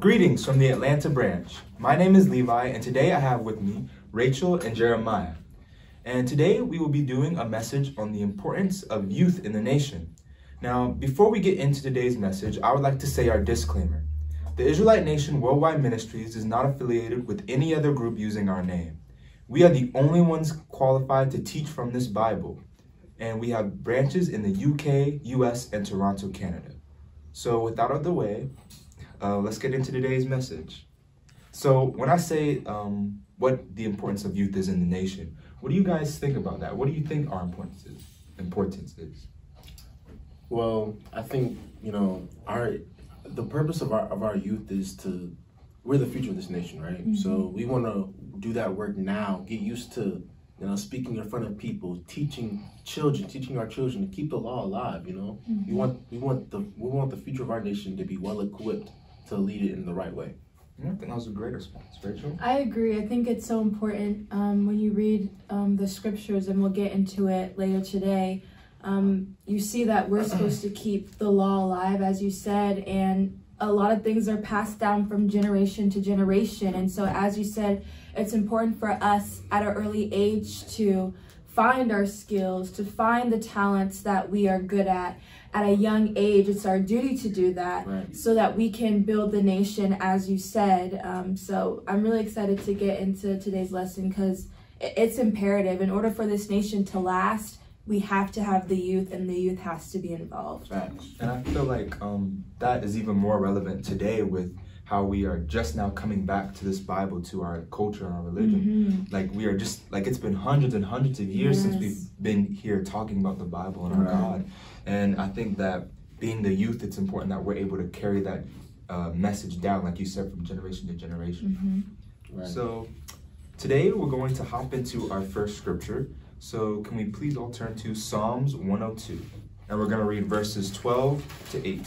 Greetings from the Atlanta branch. My name is Levi, and today I have with me Rachel and Jeremiah. And today we will be doing a message on the importance of youth in the nation. Now, before we get into today's message, I would like to say our disclaimer. The Israelite Nation Worldwide Ministries is not affiliated with any other group using our name. We are the only ones qualified to teach from this Bible, and we have branches in the UK, US, and Toronto, Canada. So without other way, let's get into today's message. So when I say what the importance of youth is in the nation, what do you guys think about that? What do you think our importance is? Well, I think, the purpose of our youth is we're the future of this nation, right? Mm-hmm. So we want to do that work now, get used to, speaking in front of people, teaching our children to keep the law alive, Mm-hmm. We want the future of our nation to be well equipped to lead it in the right way. I think that was a great response. Rachel? I agree. I think it's so important when you read the scriptures, and we'll get into it later today. You see that we're supposed to keep the law alive, as you said, and a lot of things are passed down from generation to generation. And so, as you said, it's important for us at an early age to find our skills, to find the talents that we are good at a young age. It's our duty to do that, right, so that we can build the nation, as you said. So I'm really excited to get into today's lesson because it's imperative. In order for this nation to last, we have to have the youth, and the youth has to be involved. Facts. And I feel like that is even more relevant today with how we are just now coming back to this Bible, to our culture and our religion. Mm-hmm. Like we are just, like it's been hundreds and hundreds of years since we've been here talking about the Bible and our God. And I think that being the youth, it's important that we're able to carry that message down, like you said, from generation to generation. Mm-hmm. Right. So today we're going to hop into our first scripture. So can we please all turn to Psalms 102, and we're going to read verses 12 to 18.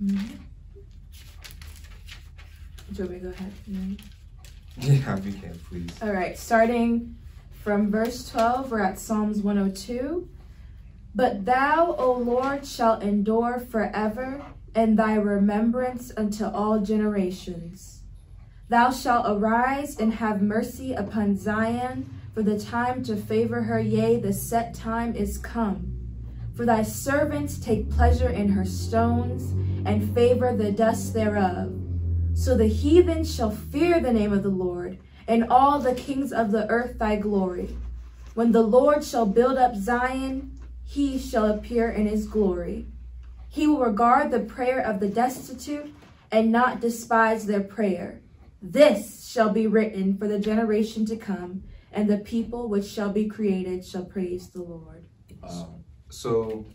Mm-hmm. Do you want me to go ahead? Yeah, we can, please. All right, starting from verse 12, we're at Psalms 102. But thou, O Lord, shalt endure forever, and thy remembrance unto all generations. Thou shalt arise and have mercy upon Zion, for the time to favor her, yea, the set time is come. For thy servants take pleasure in her stones, and favor the dust thereof. So the heathen shall fear the name of the Lord, and all the kings of the earth thy glory. When the Lord shall build up Zion, he shall appear in his glory. He will regard the prayer of the destitute, and not despise their prayer. This shall be written for the generation to come, and the people which shall be created shall praise the Lord. So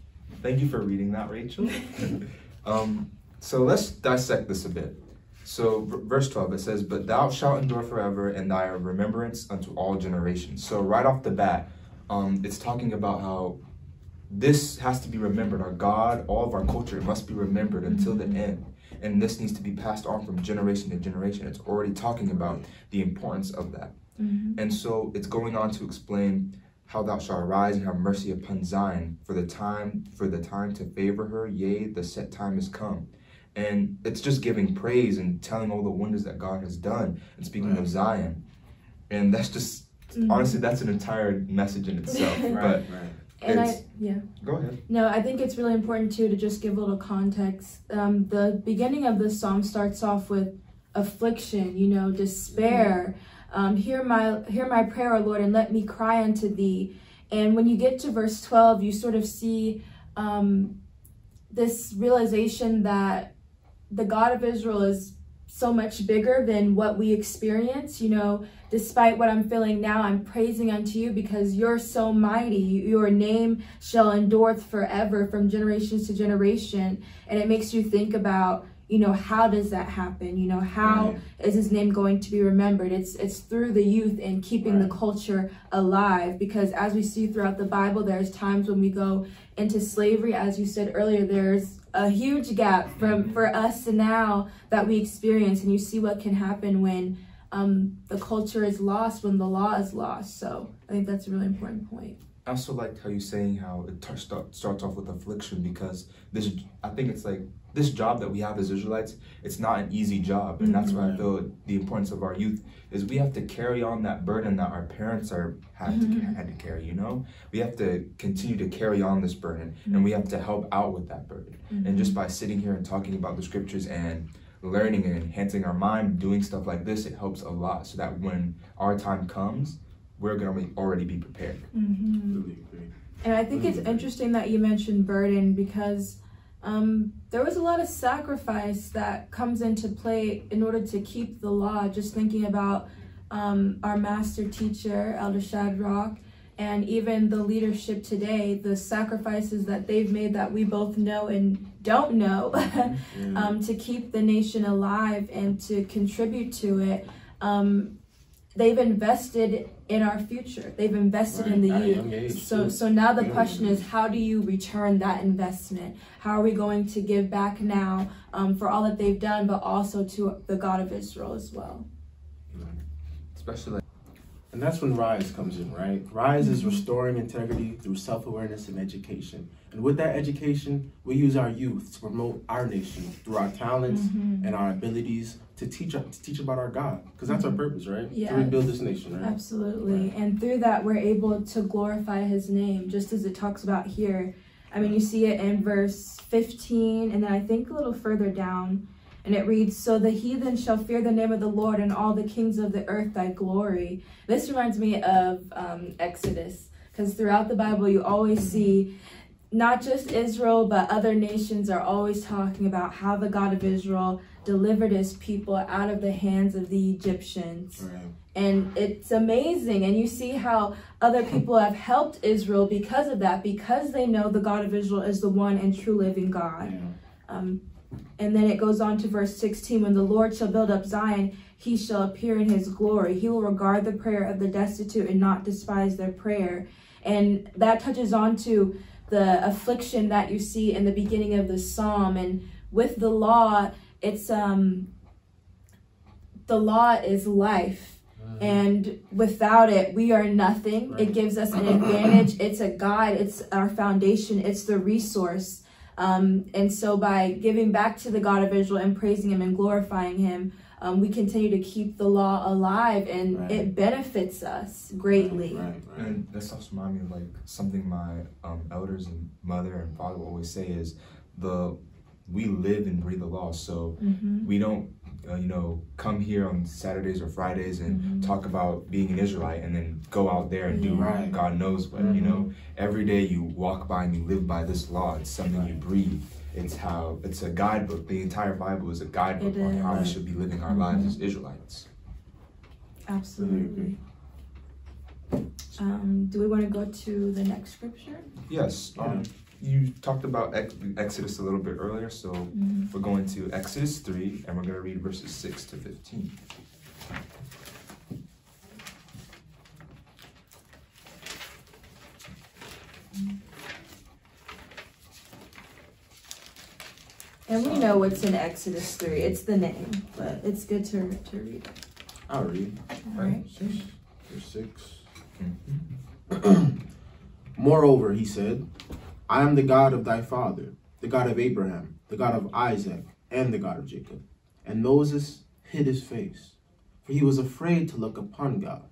thank you for reading that, Rachel. So let's dissect this a bit. So verse 12, it says, but thou shalt endure forever, and thy remembrance unto all generations. So right off the bat, it's talking about how this has to be remembered. Our God, all of our culture, must be remembered until the end. And this needs to be passed on from generation to generation. It's already talking about the importance of that. Mm-hmm. And so it's going on to explain how thou shalt arise and have mercy upon Zion, for the time to favor her, yea, the set time is come. And it's just giving praise and telling all the wonders that God has done and speaking of Zion. And that's just, honestly, that's an entire message in itself. But go ahead. No, I think it's really important too to just give a little context. The beginning of the psalm starts off with affliction, despair. Hear my prayer, O Lord, and let me cry unto thee. And when you get to verse 12, you sort of see this realization that the God of Israel is so much bigger than what we experience. Despite what I'm feeling now, I'm praising unto you because you're so mighty. Your name shall endure forever, from generations to generation. And it makes you think about, how does that happen? How is his name going to be remembered? It's through the youth and keeping the culture alive, because as we see throughout the Bible, there's times when we go into slavery. As you said earlier, there's a huge gap for us to now that we experience, and you see what can happen when the culture is lost when the law is lost. So I think that's a really important point. I also liked how you're saying how it starts off with affliction, because I think it's like this job that we have as Israelites, it's not an easy job. And that's why I feel the importance of our youth is we have to carry on that burden that our parents had to carry, you know? We have to continue to carry on this burden, and we have to help out with that burden. And just by sitting here and talking about the scriptures and learning and enhancing our mind, doing stuff like this, it helps a lot, so that when our time comes, we're going to already be prepared. Really agree. And I think it's interesting that you mentioned burden, because there was a lot of sacrifice that comes into play in order to keep the law. Just thinking about our master teacher, Elder Shadrach, and even the leadership today, the sacrifices that they've made that we both know and don't know to keep the nation alive and to contribute to it. They've invested in our future. They've invested in the youth. So now the question is, how do you return that investment? How are we going to give back now for all that they've done, but also to the God of Israel as well? Especially, and that's when Rise comes in, right? Rise is restoring integrity through self-awareness and education. And with that education, we use our youth to promote our nation through our talents and our abilities to teach about our God, because that's our purpose, right? Yes. To rebuild this nation, right? Absolutely. And through that, we're able to glorify his name, just as it talks about here. I mean, you see it in verse 15, and then I think a little further down, and it reads, "So the heathen shall fear the name of the Lord, and all the kings of the earth thy glory." This reminds me of Exodus, because throughout the Bible, you always see not just Israel, but other nations are always talking about how the God of Israel delivered his people out of the hands of the Egyptians. Right. And it's amazing. And you see how other people have helped Israel because of that, because they know the God of Israel is the one and true living God. Yeah. And then it goes on to verse 16, "When the Lord shall build up Zion, he shall appear in his glory. He will regard the prayer of the destitute and not despise their prayer." And that touches on to the affliction that you see in the beginning of the psalm. And with the law, it's the law is life, and without it we are nothing. It gives us an advantage. It's a guide, it's our foundation, it's the resource. And so by giving back to the God of Israel and praising him and glorifying him, we continue to keep the law alive, and it benefits us greatly. And that's also remind me of like something my elders and mother and father will always say is we live and breathe the law. So we don't come here on Saturdays or Fridays and talk about being an Israelite and then go out there and do God knows what. You know, every day you walk by and you live by this law. It's something you breathe. It's a guidebook. The entire Bible is a guidebook on how we should be living our lives as Israelites. Absolutely. Do we want to go to the next scripture? Yes. You talked about Exodus a little bit earlier, so we're going to Exodus 3, and we're going to read verses 6 to 15. And we know what's in Exodus 3. It's the name, but it's good to read. I'll read. All right. Verse 6. Moreover, he said, "I am the God of thy father, the God of Abraham, the God of Isaac, and the God of Jacob." And Moses hid his face, for he was afraid to look upon God.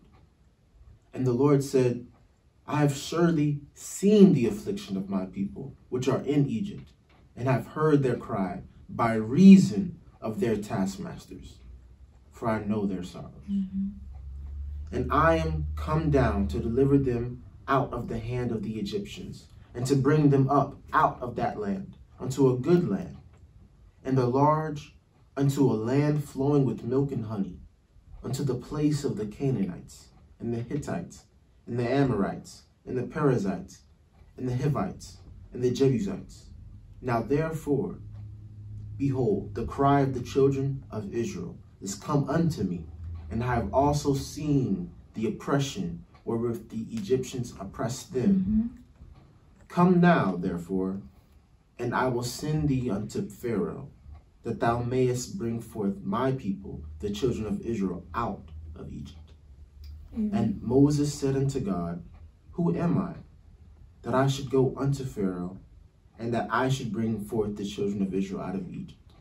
And the Lord said, "I have surely seen the affliction of my people, which are in Egypt, and have heard their cry by reason of their taskmasters, for I know their sorrows. And I am come down to deliver them out of the hand of the Egyptians, and to bring them up out of that land unto a good land, and unto a land flowing with milk and honey, unto the place of the Canaanites, and the Hittites, and the Amorites, and the Perizzites, and the Hivites, and the Jebusites. Now therefore, behold, the cry of the children of Israel is come unto me, and I have also seen the oppression wherewith the Egyptians oppressed them. Come now, therefore, and I will send thee unto Pharaoh, that thou mayest bring forth my people, the children of Israel, out of Egypt. And Moses said unto God, Who am I, that I should go unto Pharaoh, and that I should bring forth the children of Israel out of Egypt?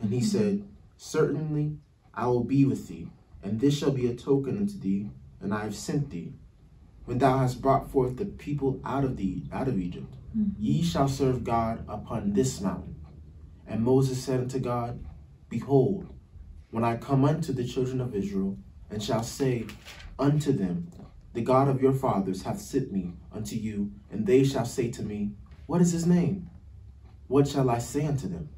And he said, Certainly I will be with thee, and this shall be a token unto thee, and I have sent thee. When thou hast brought forth the people out of Egypt, ye shall serve God upon this mountain. And Moses said unto God, Behold, when I come unto the children of Israel, and shall say unto them, The God of your fathers hath sent me unto you, and they shall say to me, What is his name? What shall I say unto them?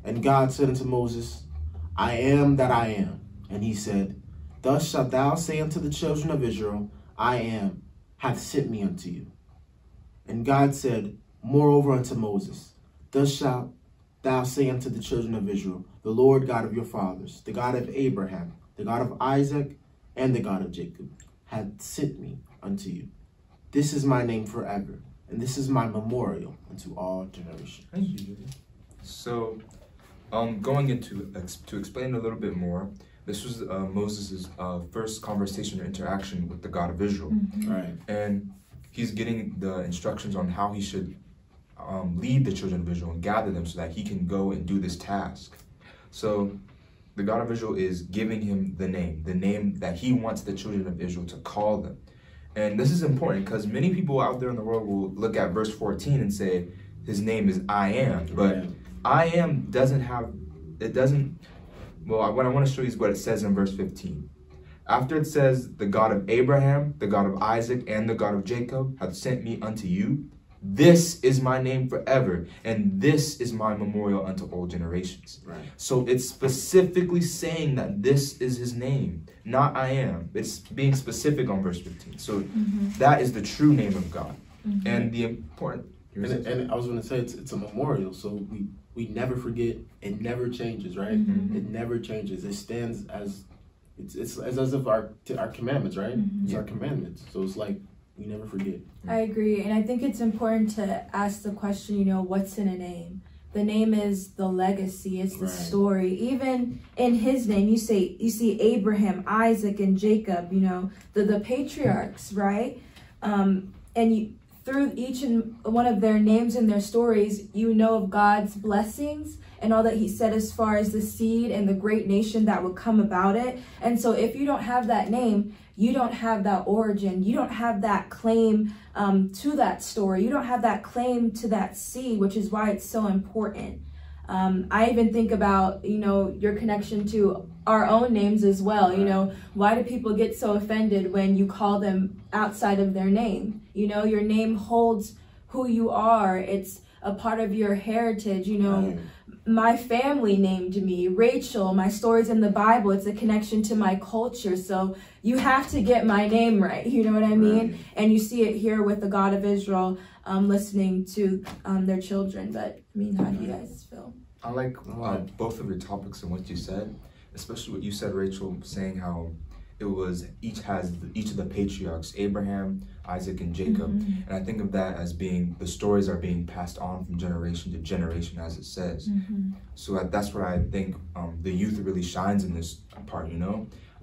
And God said unto Moses, I am that I am. And he said, Thus shalt thou say unto the children of Israel, I am, hath sent me unto you. And God said, Moreover unto Moses, Thus shalt thou say unto the children of Israel, The Lord God of your fathers, the God of Abraham, the God of Isaac, and the God of Jacob, hath sent me unto you. This is my name forever, and this is my memorial unto all generations. Thank you, Judy. So, going into to explain a little bit more, this was Moses' first conversation or interaction with the God of Israel. Right. And he's getting the instructions on how he should lead the children of Israel and gather them so that he can go and do this task. So the God of Israel is giving him the name that he wants the children of Israel to call them. And this is important because many people out there in the world will look at verse 14 and say, his name is I am. But I am well, what I want to show you is what it says in verse 15. After it says, the God of Abraham, the God of Isaac, and the God of Jacob hath sent me unto you. This is my name forever, and this is my memorial unto all generations. Right. So it's specifically saying that this is his name, not I am. It's being specific on verse 15. So that is the true name of God. And the important... And I was going to say, it's a memorial, so we never forget. It never changes, right? It never changes. It stands as... It's as if our commandments, right? It's our commandments. So it's like, we never forget. I agree. And I think it's important to ask the question, what's in a name? The name is the legacy. It's the story. Even in his name, you see Abraham, Isaac, and Jacob, the patriarchs, right? Through each and one of their names and their stories, you know of God's blessings and all that he said as far as the seed and the great nation that would come about it. And so if you don't have that name, you don't have that origin. You don't have that claim to that story. You don't have that claim to that seed, which is why it's so important. I even think about, your connection to our own names as well. Why do people get so offended when you call them outside of their name? Your name holds who you are. It's a part of your heritage. My family named me Rachel. My story's in the Bible. It's a connection to my culture. So you have to get my name right. You know what I mean? And you see it here with the God of Israel listening to their children. But, how do you guys feel? I like both of your topics and what you said, especially what you said, Rachel, saying how it was each of the patriarchs, Abraham, Isaac, and Jacob. And I think of that as being, the stories are being passed on from generation to generation, as it says. So that's where I think the youth really shines in this part,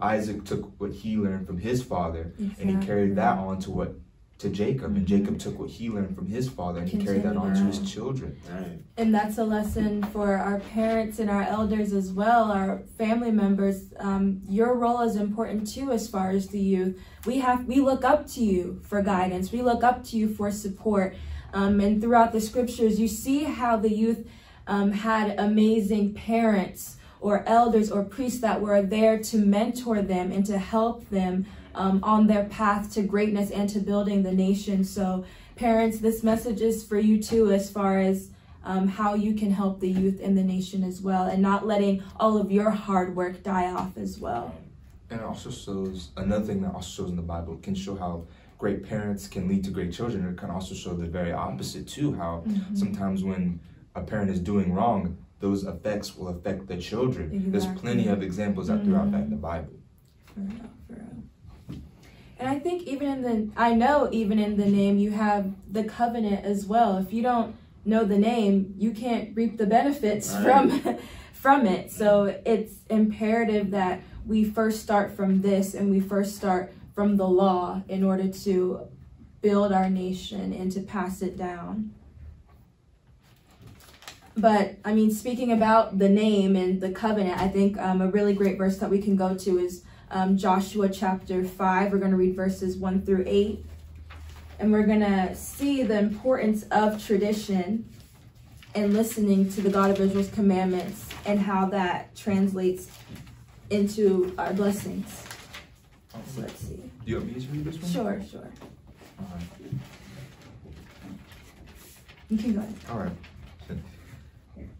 Isaac took what he learned from his father, and he carried that on to Jacob, and Jacob took what he learned from his father, and he carried that on to his children. And that's a lesson for our parents and our elders as well, our family members. Your role is important too as far as the youth. We look up to you for guidance. We look up to you for support. And throughout the scriptures, you see how the youth had amazing parents or elders or priests that were there to mentor them and to help them on their path to greatness and to building the nation. So parents, this message is for you too, as far as how you can help the youth in the nation as well, and not letting all of your hard work die off as well. And it also shows, another thing that also shows in the Bible, can show how great parents can lead to great children. It can also show the very opposite too, how sometimes when a parent is doing wrong, those effects will affect the children. There's plenty of examples that throughout that in the Bible. For real. And I think even in the name, you have the covenant as well. If you don't know the name, you can't reap the benefits Right. from it. So it's imperative that we first start from this, and we first start from the law in order to build our nation and to pass it down. But I mean, speaking about the name and the covenant, I think a really great verse that we can go to is Joshua chapter 5. We're going to read verses 1 through 8. And we're going to see the importance of tradition and listening to the God of Israel's commandments and how that translates into our blessings. So let's see. Do you want me to read this one? Sure. All right. You can go ahead. All right.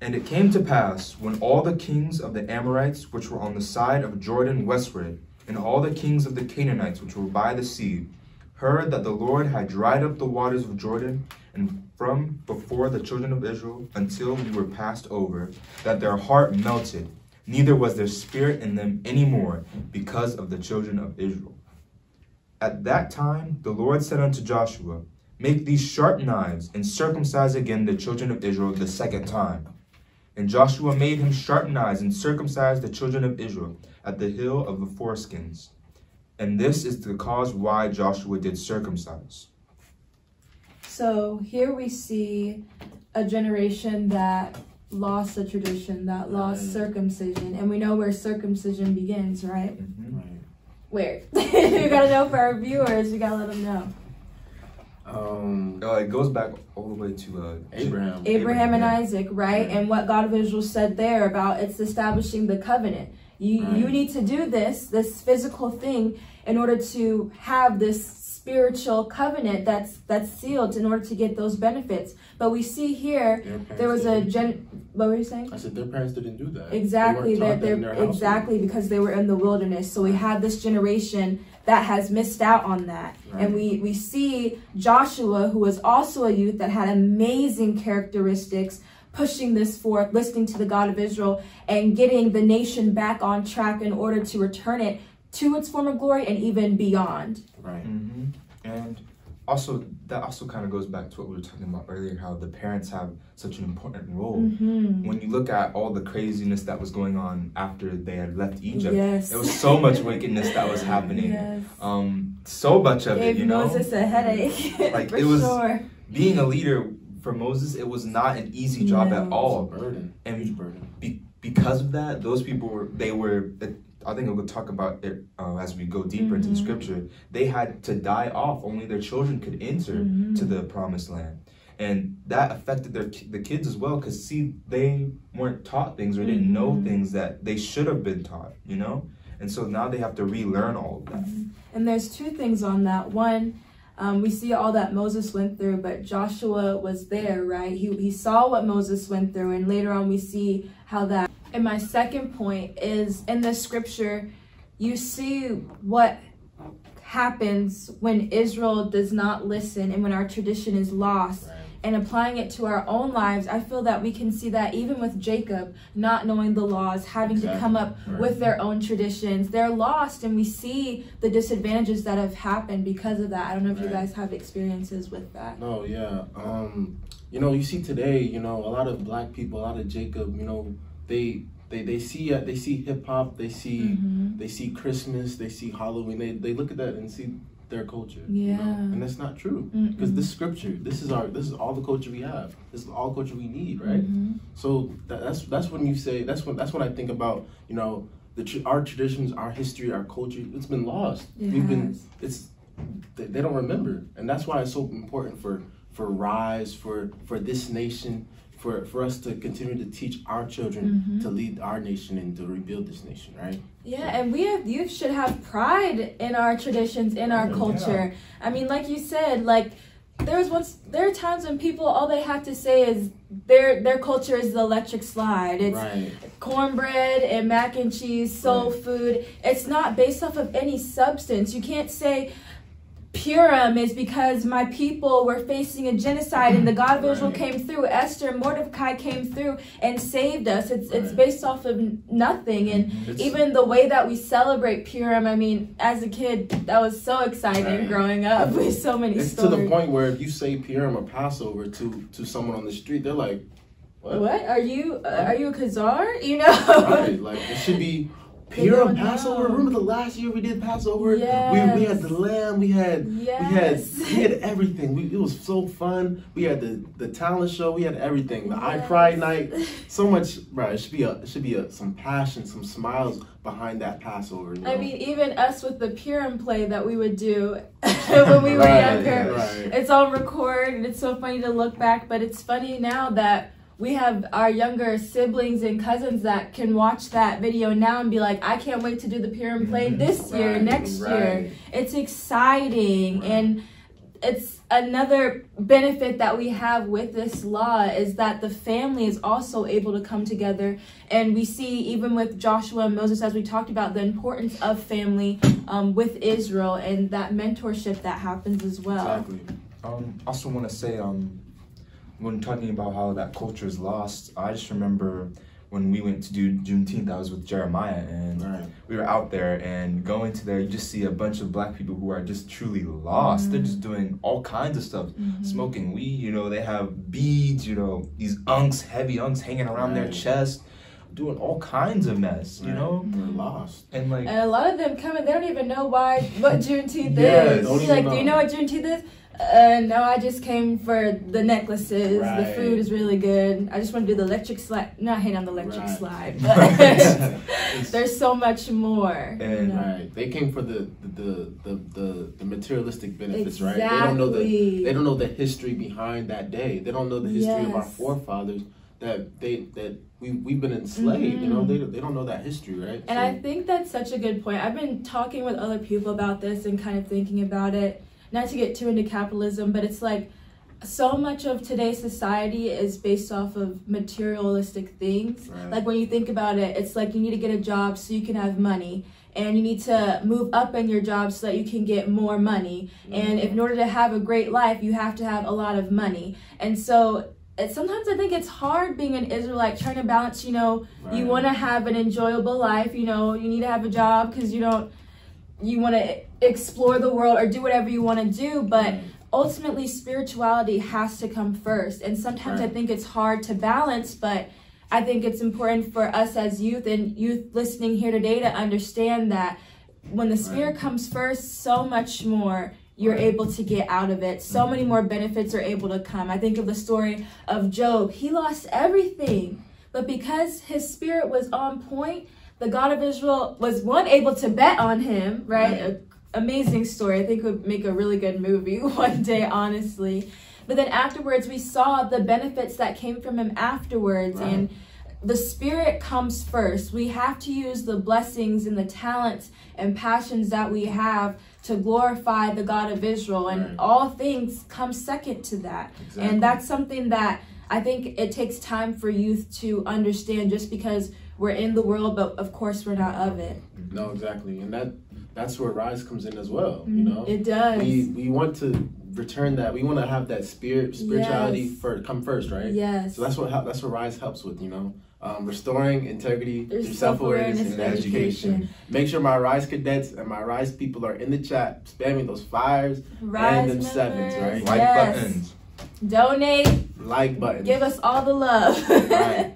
And it came to pass, when all the kings of the Amorites which were on the side of Jordan westward, and all the kings of the Canaanites which were by the sea, heard that the Lord had dried up the waters of Jordan, and from before the children of Israel until we were passed over, that their heart melted, neither was there spirit in them any more, because of the children of Israel. At that time the Lord said unto Joshua, Make these sharp knives, and circumcise again the children of Israel the second time. And Joshua made him sharp knives, and circumcised the children of Israel at the hill of the foreskins. And this is the cause why Joshua did circumcise. So here we see a generation that lost the tradition, that lost circumcision. And we know where circumcision begins, right? Mm-hmm. Right. Where? You gotta know for our viewers, we gotta let them know. It goes back all the way to Abraham and Isaac, right? And what God of Israel said there about it's establishing the covenant. You need to do this physical thing in order to have this spiritual covenant that's sealed in order to get those benefits. But we see here there was what were you saying? I said their parents didn't do that. Exactly, they're exactly, because they were in the wilderness. So we had this generation that has missed out on that. Right. And we see Joshua, who was also a youth that had amazing characteristics, pushing this forth, listening to the God of Israel, and getting the nation back on track in order to return it to its former glory and even beyond. Right. Mm-hmm. And also, that also kind of goes back to what we were talking about earlier, how the parents have such an important role. Mm-hmm. When you look at all the craziness that was going on after they had left Egypt, yes. there was so much wickedness that was happening. Yes. So much of it, you know? Moses a headache. Like, for it was, sure. Being a leader for Moses, it was not an easy job at all. It was a burden. And huge burden. Because of that, those people were I think we'll talk about it as we go deeper into the scripture. They had to die off. Only their children could enter to the promised land. And that affected the kids as well, because, see, they weren't taught things or didn't know things that they should have been taught, you know? And so now they have to relearn all of that. And there's two things on that. One, we see all that Moses went through, but Joshua was there, right? He saw what Moses went through, and later on we see how that. And my second point is, in the scripture, you see what happens when Israel does not listen and when our tradition is lost. Right. And applying it to our own lives, I feel that we can see that even with Jacob, not knowing the laws, having to come up with their own traditions. They're lost, and we see the disadvantages that have happened because of that. I don't know if you guys have experiences with that. No, yeah. You see today, a lot of black people, a lot of Jacob, they see hip hop, they see Christmas, they see Halloween. They look at that and see their culture, and that's not true, because this scripture, this is all the culture we have. This is all culture we need, right? So that's when you say that's when I think about our traditions, our history, our culture. It's been lost. They don't remember, and that's why it's so important for Rise, for this nation, for us to continue to teach our children to lead our nation and to rebuild this nation, right? Yeah, and youth should have pride in our traditions, in our culture. Yeah. I mean, like you said, there are times when people, all they have to say is their culture is the electric slide. It's cornbread and mac and cheese, soul food. It's not based off of any substance. You can't say, Purim is because my people were facing a genocide and the God of Israel came through. Esther and Mordecai came through and saved us. It's based off of nothing. And even the way that we celebrate Purim, I mean, as a kid, that was so exciting growing up with so many stories. It's to the point where if you say Purim or Passover to someone on the street, they're like, what? Are you a Khazar? You know? Right, like it should be Purim, Passover. Remember the last year we did Passover? Yes. We had the lamb. We had everything. It was so fun. We had the talent show. We had everything. The I Pride night. So much, right? It should be some passion, some smiles behind that Passover. You know? I mean, even us with the Purim play that we would do when we were younger. Right. It's on record, and it's so funny to look back. But it's funny now that we have our younger siblings and cousins that can watch that video now and be like, I can't wait to do the Purim play this year, next year. It's exciting. And it's another benefit that we have with this law is that the family is also able to come together. And we see, even with Joshua and Moses, as we talked about, the importance of family with Israel and that mentorship that happens as well. Exactly. Also want to say, when talking about how that culture is lost, I just remember when we went to do Juneteenth, I was with Jeremiah, and we were out there, and going to there, you just see a bunch of black people who are just truly lost. They're just doing all kinds of stuff, smoking weed, you know, they have beads, you know, these unks, heavy unks hanging around their chest, doing all kinds of mess, you know? They're lost. And a lot of them come and they don't even know what Juneteenth is. Do you know what Juneteenth is? No, I just came for the necklaces. The food is really good. I just want to do the electric slide. Not hate on the electric slide, but there's so much more. And they came for the materialistic benefits, exactly. right? They don't know the history behind that day. They don't know the history of our forefathers that we've been enslaved. You know, they don't know that history, right? And I think that's such a good point. I've been talking with other people about this and kind of thinking about it. Not to get too into capitalism, but it's like so much of today's society is based off of materialistic things. Like when you think about it, it's like you need to get a job so you can have money, and you need to move up in your job so that you can get more money. And in order to have a great life, you have to have a lot of money. And so sometimes I think it's hard being an Israelite, trying to balance, you know, you want to have an enjoyable life, you know, you need to have a job because you want to explore the world or do whatever you want to do, but ultimately spirituality has to come first. And sometimes I think it's hard to balance, but I think it's important for us as youth and youth listening here today to understand that when the Spirit comes first, so much more you're able to get out of it. So many more benefits are able to come. I think of the story of Job. He lost everything, but because his spirit was on point, the God of Israel was able to bet on him, right? Amazing story. I think would make a really good movie one day, honestly. But then afterwards, we saw the benefits that came from him afterwards. And the Spirit comes first. We have to use the blessings and the talents and passions that we have to glorify the God of Israel. And all things come second to that. And that's something that I think it takes time for youth to understand, just because we're in the world, but of course we're not of it. No, exactly. And that's where Rise comes in as well, you know? It does. We want to return that. We want to have that spirituality come first, right? Yes. So that's what Rise helps with, you know? Restoring integrity through self-awareness and education. Make sure my Rise cadets and my Rise people are in the chat, spamming those fires and them sevens, right? Like buttons. Donate. Like buttons. Give us all the love. Right.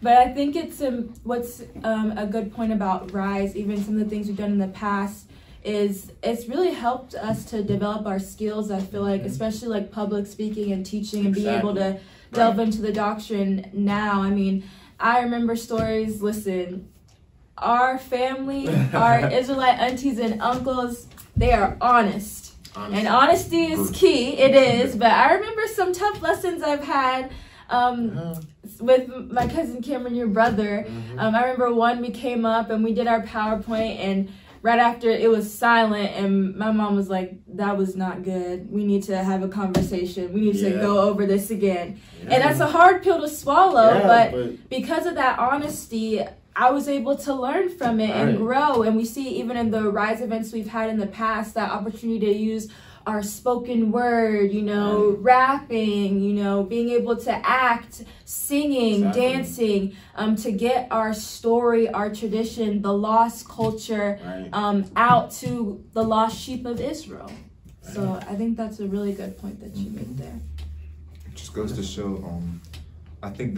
But I think it's what's a good point about Rise, even some of the things we've done in the past, is it's really helped us to develop our skills, I feel like, especially like public speaking and teaching and being able to delve into the doctrine now. I mean, I remember stories, listen, our family, our Israelite aunties and uncles, they are honest. And honesty is key, it is, but I remember some tough lessons I've had with my cousin Cameron, your brother. I remember we came up and we did our PowerPoint, and right after it was silent, and my mom was like, that was not good. We need to have a conversation. We need to go over this again. And that's a hard pill to swallow, but because of that honesty, I was able to learn from it and grow. And we see even in the Rise events we've had in the past, that opportunity to use our spoken word, rapping, being able to act, singing, dancing, to get our story, our tradition, the lost culture out to the lost sheep of Israel. So I think that's a really good point that you made there. It just goes to show, I think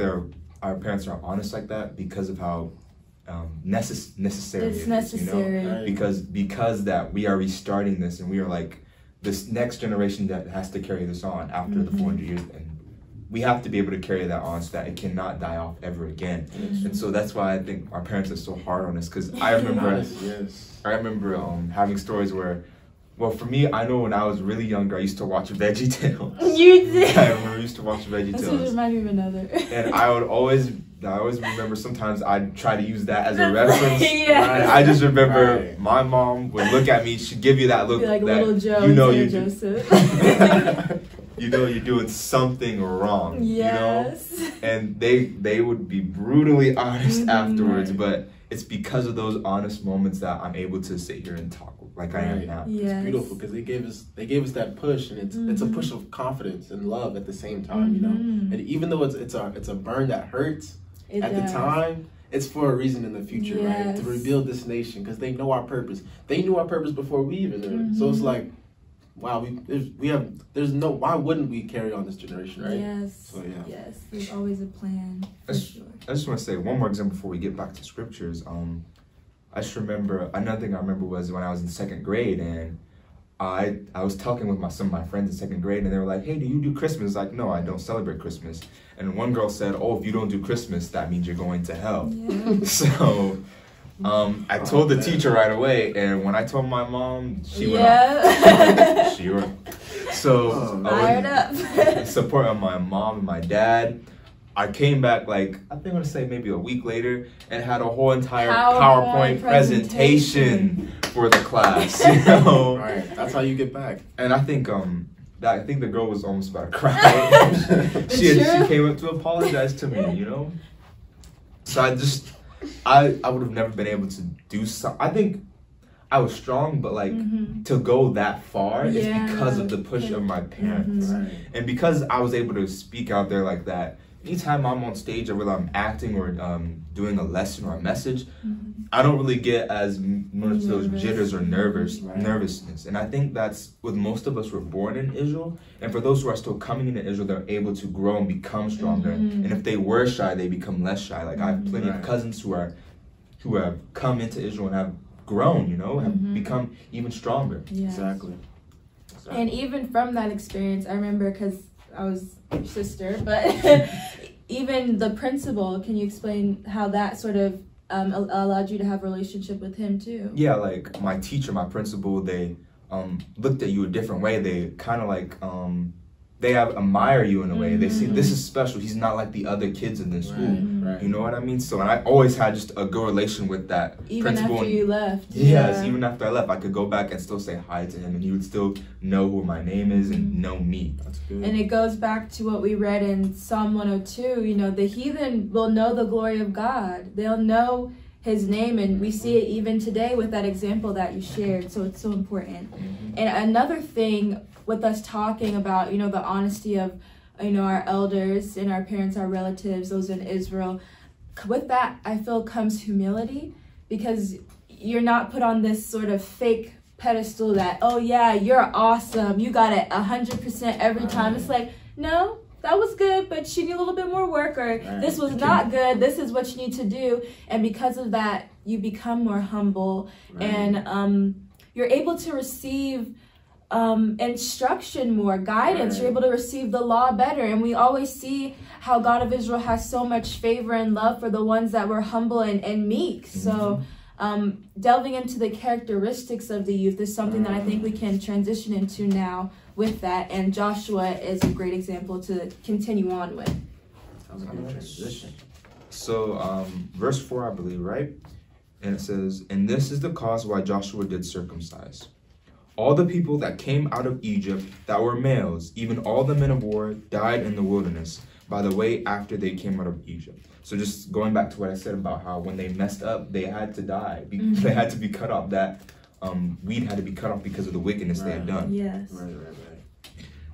our parents are honest like that because of how necessary it is, necessary. Because that we are restarting this, and we are like this next generation that has to carry this on after the 400 years, and we have to be able to carry that on so that it cannot die off ever again. And so that's why I think our parents are so hard on us, because I remember having stories where, well, for me, I know when I was really younger, I used to watch VeggieTales. You did? I remember I used to watch VeggieTales. This reminds me of another. And I always remember sometimes I'd try to use that as a reference. Yeah. I just remember my mom would look at me, she'd give you that look. Be like that, little Joe, Joseph. You're doing something wrong. Yes. And they would be brutally honest afterwards, but it's because of those honest moments that I'm able to sit here and talk like I am now. Yes. It's beautiful because they gave us that push, and it's a push of confidence and love at the same time, And even though it's a burn that hurts the time, it's for a reason in the future, right? To rebuild this nation, because they know our purpose. They knew our purpose before we even knew it. So it's like, wow, why wouldn't we carry on this generation, right? Yes. So Yes, there's always a plan. For sure. I just want to say one more example before we get back to scriptures. I just remember, another thing I remember was when I was in 2nd grade, and I was talking with some of my friends in 2nd grade, and they were like, hey, do you do Christmas? Like, no, I don't celebrate Christmas. And one girl said, oh, if you don't do Christmas, that means you're going to hell. Yeah. So I told the teacher right away, and when I told my mom, she went off. She went. So fired up. Support of my mom and my dad. I came back I think I'm gonna say maybe a week later, and had a whole entire PowerPoint presentation for the class. Right, that's how you get back. And I think the girl was almost about to cry. She came up to apologize to me, So I would have never been able to do so. I think I was strong, but to go that far is because of the push of my parents, and because I was able to speak out there like that. Anytime I'm on stage, or whether I'm acting or doing a lesson or a message, I don't really get as much of those jitters or nervousness. And I think that's with most of us, we're born in Israel. And for those who are still coming into Israel, they're able to grow and become stronger. And if they were shy, they become less shy. Like I have plenty of cousins who have come into Israel and have grown, have become even stronger. Yes. Exactly. And even from that experience, I remember, because I was your sister, but even the principal, can you explain how that sort of allowed you to have a relationship with him too? Yeah, like my teacher, my principal, they looked at you a different way. They kind of they admire you in a way. They see this is special. He's not like the other kids in this school. Right. You know what I mean? So, and I always had just a good relation with that even principal. After you left. Yes, even after I left, I could go back and still say hi to him, and he would still know who my name is and know me. That's good. And it goes back to what we read in Psalm 102. The heathen will know the glory of God. They'll know his name, and we see it even today with that example that you shared. So it's so important. And another thing with us talking about, the honesty of, our elders and our parents, our relatives, those in Israel, with that, I feel comes humility, because you're not put on this sort of fake pedestal that, oh yeah, you're awesome, you got it 100% every time. It's like, no, that was good, but you need a little bit more work, or this was not good, this is what you need to do. And because of that, you become more humble, and you're able to receive instruction more, guidance. You're able to receive the law better. And we always see how God of Israel has so much favor and love for the ones that were humble and meek. So delving into the characteristics of the youth is something that I think we can transition into now with that. And Joshua is a great example to continue on with. Sounds like a transition. So verse 4, I believe, right? And it says, and this is the cause why Joshua did circumcise all the people that came out of Egypt that were males, even all the men of war, died in the wilderness. by the way after they came out of Egypt. So just going back to what I said about how when they messed up, they had to die. They had to be cut off. That weed had to be cut off because of the wickedness they had done. Yes. Right.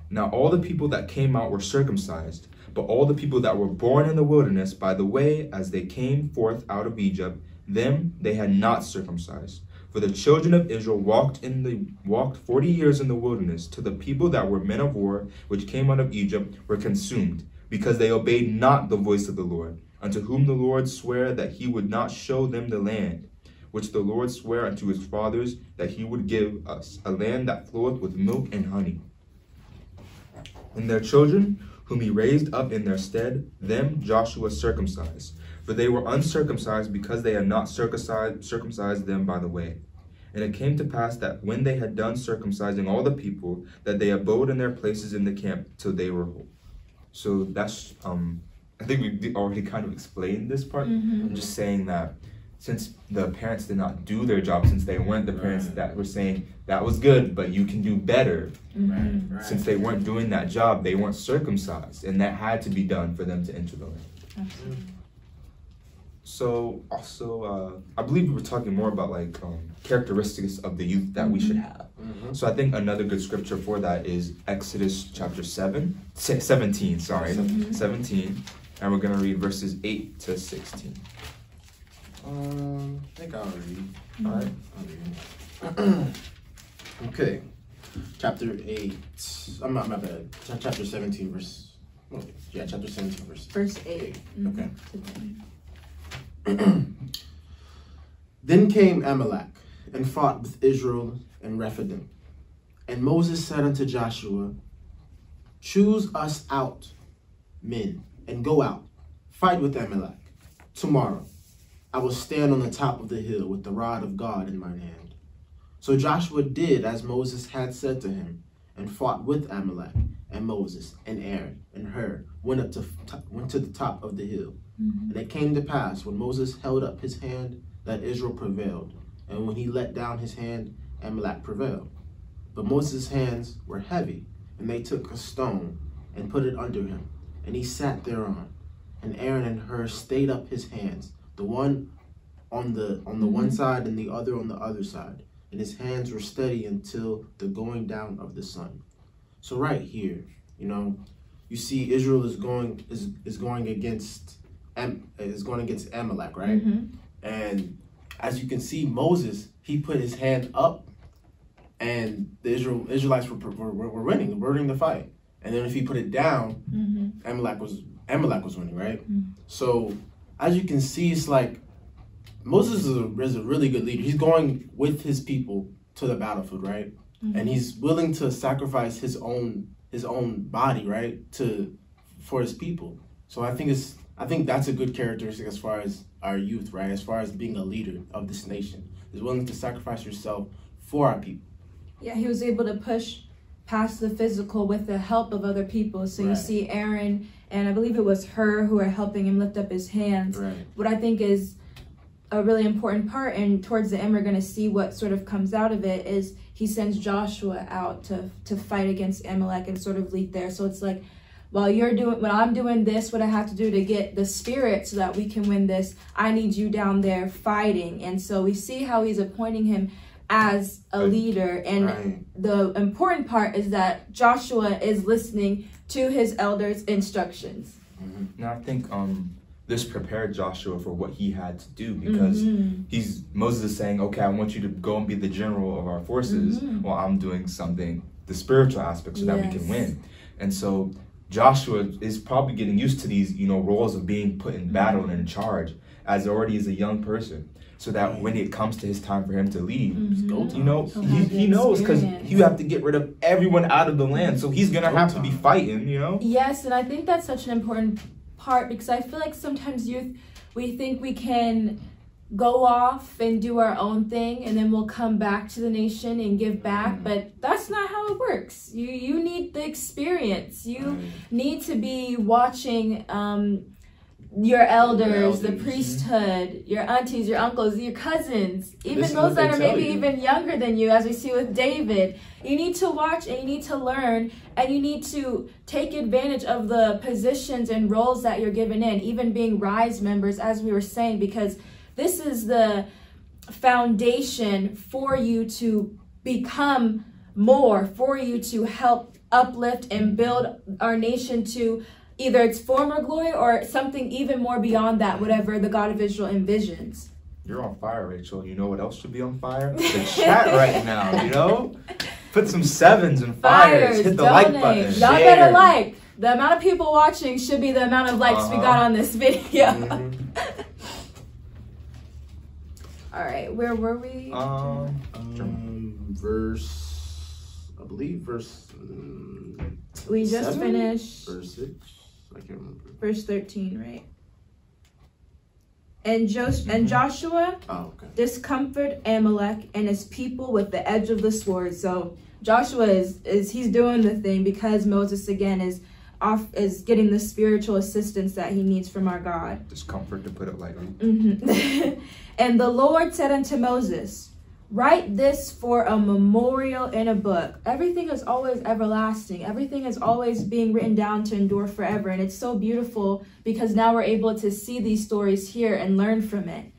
Now all the people that came out were circumcised, but all the people that were born in the wilderness by the way as they came forth out of Egypt, them they had not circumcised. For the children of Israel walked 40 years in the wilderness, till the people that were men of war, which came out of Egypt, were consumed, because they obeyed not the voice of the Lord, unto whom the Lord sware that he would not show them the land, which the Lord sware unto his fathers that he would give us, a land that floweth with milk and honey. And their children, whom he raised up in their stead, them Joshua circumcised. For they were uncircumcised, because they had not circumcised them by the way. And it came to pass that when they had done circumcising all the people, that they abode in their places in the camp till they were whole. So that's, I think we already kind of explained this part. I'm just saying that since the parents did not do their job, since they weren't the parents that were saying, that was good, but you can do better. Since they weren't doing that job, they weren't circumcised, and that had to be done for them to enter the land. Absolutely. So also, I believe we were talking more about like characteristics of the youth that we should have. So I think another good scripture for that is Exodus chapter 17, sorry, 17, and we're gonna read verses 8 to 16. I think I'll read. All right. I'll read. Okay. Chapter 8. I'm not, my bad. Chapter 17, verse. Oh, yeah, chapter 17, Verse 8. Okay. Then came Amalek and fought with Israel and Rephidim. And Moses said unto Joshua, choose us out men and go out, fight with Amalek. Tomorrow I will stand on the top of the hill with the rod of God in mine hand. So Joshua did as Moses had said to him, and fought with Amalek. And Moses and Aaron and Hur went to the top of the hill. And it came to pass, when Moses held up his hand, that Israel prevailed. And when he let down his hand, Amalek prevailed. But Moses' hands were heavy, and they took a stone and put it under him, and he sat thereon. And Aaron and Hur stayed up his hands, the one on the one side and the other on the other side. And his hands were steady until the going down of the sun. So right here, you know, you see Israel is going against Amalek, right? And as you can see, Moses, he put his hand up, and the Israelites were winning the fight. And then if he put it down, Amalek was winning, right? So as you can see, it's like Moses is a really good leader. He's going with his people to the battlefield, right? And he's willing to sacrifice his own body, right, for his people. So I think that's a good characteristic as far as our youth, right? As far as being a leader of this nation, is willing to sacrifice yourself for our people. Yeah, he was able to push past the physical with the help of other people. So you see Aaron and I believe it was Hur who are helping him lift up his hands. What I think is a really important part, and towards the end we're going to see what sort of comes out of it, is he sends Joshua out to fight against Amalek and sort of lead there. So it's like, while I'm doing this, what I have to do to get the spirit so that we can win this, I need you down there fighting. And so we see how he's appointing him as a leader. And the important part is that Joshua is listening to his elders' instructions. Now I think this prepared Joshua for what he had to do, because Moses is saying, okay, I want you to go and be the general of our forces while I'm doing something, the spiritual aspect, so that we can win. And so Joshua is probably getting used to these, roles of being put in battle and in charge as already as a young person, so that when it comes to his time for him to lead, he knows, because you have to get rid of everyone out of the land, so he's gonna have to be fighting, Yes, and I think that's such an important part, because I feel like sometimes youth, we think we can go off and do our own thing and then we'll come back to the nation and give back, but that's not how it works. You need the experience. You need to be watching your elders, the elders. priesthood, your aunties, your uncles, your cousins, even Listen to those what that they are tell maybe you. even younger than you, as we see with David. You need to watch and you need to learn and you need to take advantage of the positions and roles that you're given in, even being Rise members, as we were saying, because this is the foundation for you to become more, for you to help uplift and build our nation to either its former glory or something even more beyond that, whatever the God of Israel envisions. You're on fire, Rachel. You know what else should be on fire? The chat right now, you know? Put some 7s and fires. Hit the like button. Y'all Share. better like. The amount of people watching should be the amount of likes we got on this video. All right, where were we? Verse. We just 7? finished Verse 6. I can't remember. verse 13, right? And Joshua Oh, okay. discomfited Amalek and his people with the edge of the sword. So Joshua is he's doing the thing because Moses again is getting the spiritual assistance that he needs from our God. Discomfort, to put it lightly. And the Lord said unto Moses, write this for a memorial in a book. Everything is always everlasting. Everything is always being written down to endure forever. And it's so beautiful because now we're able to see these stories here and learn from it.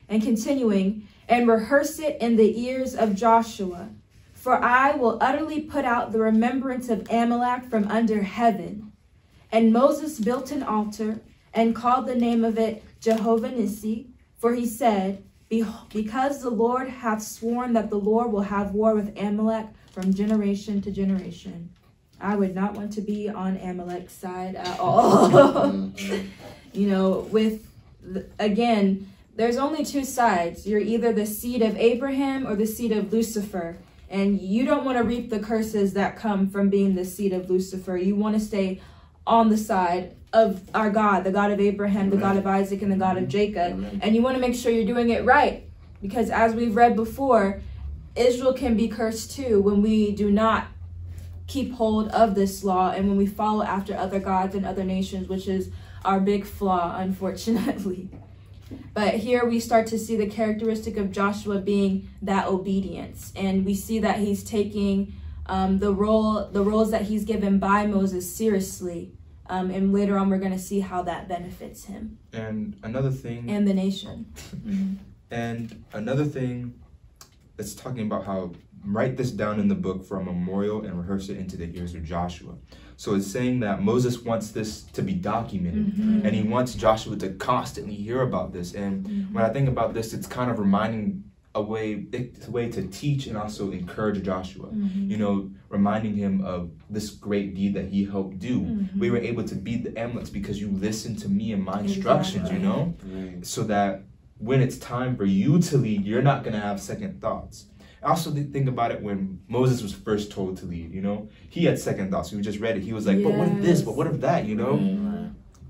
And continuing, and rehearse it in the ears of Joshua. For I will utterly put out the remembrance of Amalek from under heaven. And Moses built an altar and called the name of it Jehovah Nissi. For he said, because the Lord hath sworn that the Lord will have war with Amalek from generation to generation. I would not want to be on Amalek's side at all. You know, again, there's only two sides. You're either the seed of Abraham or the seed of Lucifer. And you don't want to reap the curses that come from being the seed of Lucifer. You want to stay on the side of our God, the God of Abraham, the God of Isaac, and the God of Jacob. And you want to make sure you're doing it right. Because as we've read before, Israel can be cursed too when we do not keep hold of this law and when we follow after other gods and other nations, which is our big flaw, unfortunately. But here we start to see the characteristic of Joshua being that obedience. And we see that he's taking the roles that he's given by Moses seriously. And later on, we're going to see how that benefits him. And another thing. And the nation. And another thing that's talking about how write this down in the book for a memorial and rehearse it into the ears of Joshua. So it's saying that Moses wants this to be documented and he wants Joshua to constantly hear about this. And when I think about this, it's kind of reminding it's a way to teach and also encourage Joshua, you know, reminding him of this great deed that he helped do. We were able to beat the Amalekites because you listened to me and my instructions, you know, so that when it's time for you to lead, you're not going to have second thoughts. I also think about it when Moses was first told to lead, you know, he had second thoughts. We just read it. He was like, but what if this, but what if that, you know?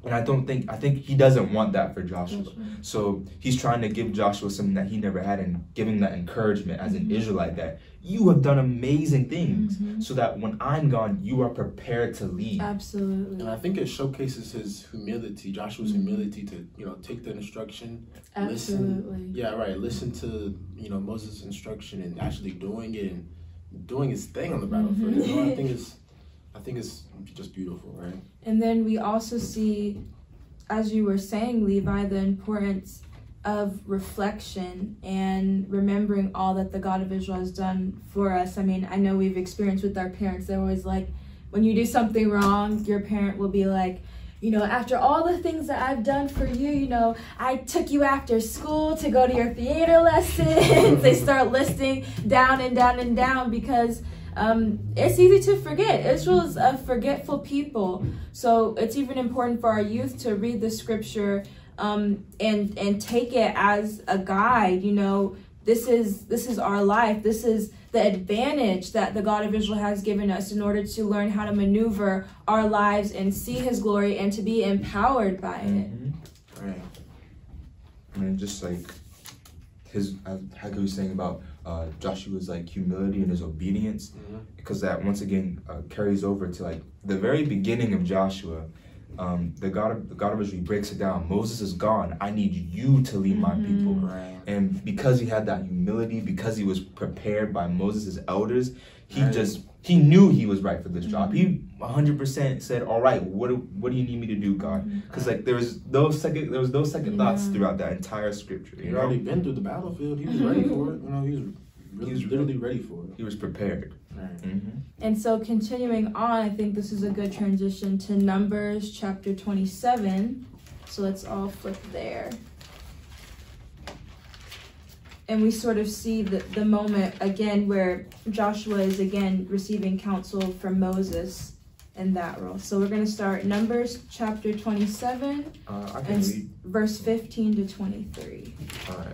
And I think he doesn't want that for Joshua. So he's trying to give Joshua something that he never had and giving that encouragement as an Israelite that you have done amazing things so that when I'm gone, you are prepared to lead. Absolutely. And I think it showcases his humility, Joshua's humility to, you know, take the instruction, listen to, you know, Moses' instruction and actually doing it and doing his thing on the battlefield. You know, I think it's just beautiful, right? And then we also see, as you were saying, Levi, the importance of reflection and remembering all that the God of Israel has done for us. I mean, I know we've experienced with our parents. They're always like, when you do something wrong, your parent will be like, you know, after all the things that I've done for you, you know, I took you after school to go to your theater lessons. They start listing down and down and down because it's easy to forget. Israel is a forgetful people. So it's even important for our youth to read the scripture and take it as a guide. You know, this is our life. This is the advantage that the God of Israel has given us in order to learn how to maneuver our lives and see his glory and to be empowered by it. Right. And just like Haggai was saying about Joshua's like humility and his obedience, because that once again carries over to like the very beginning of Joshua. the God of Israel breaks it down. Moses is gone. I need you to lead my people. Right. And because he had that humility, because he was prepared by Moses' elders, he knew he was right for this job. He 100% said, "All right, what do you need me to do, God?" Because like there was no second thoughts throughout that entire scripture. He'd already been through the battlefield. He was ready for it. You know, he was literally ready for it. He was prepared. Right. And so continuing on, I think this is a good transition to Numbers chapter 27. So let's all flip there. And we sort of see the moment again where Joshua is again receiving counsel from Moses in that role. So we're going to start Numbers chapter 27 I can and read. verse 15 to 23. All right.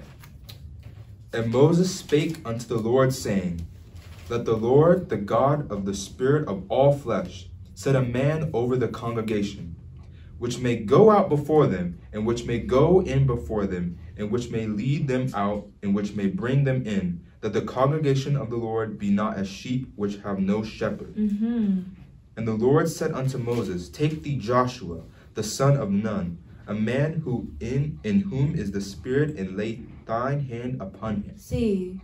And Moses spake unto the Lord, saying, Let the Lord, the God of the spirit of all flesh, set a man over the congregation, which may go out before them, and which may go in before them, and which may lead them out, and which may bring them in, that the congregation of the Lord be not as sheep which have no shepherd. And the Lord said unto Moses, Take thee Joshua, the son of Nun, a man who in whom is the Spirit, and lay thine hand upon him. See,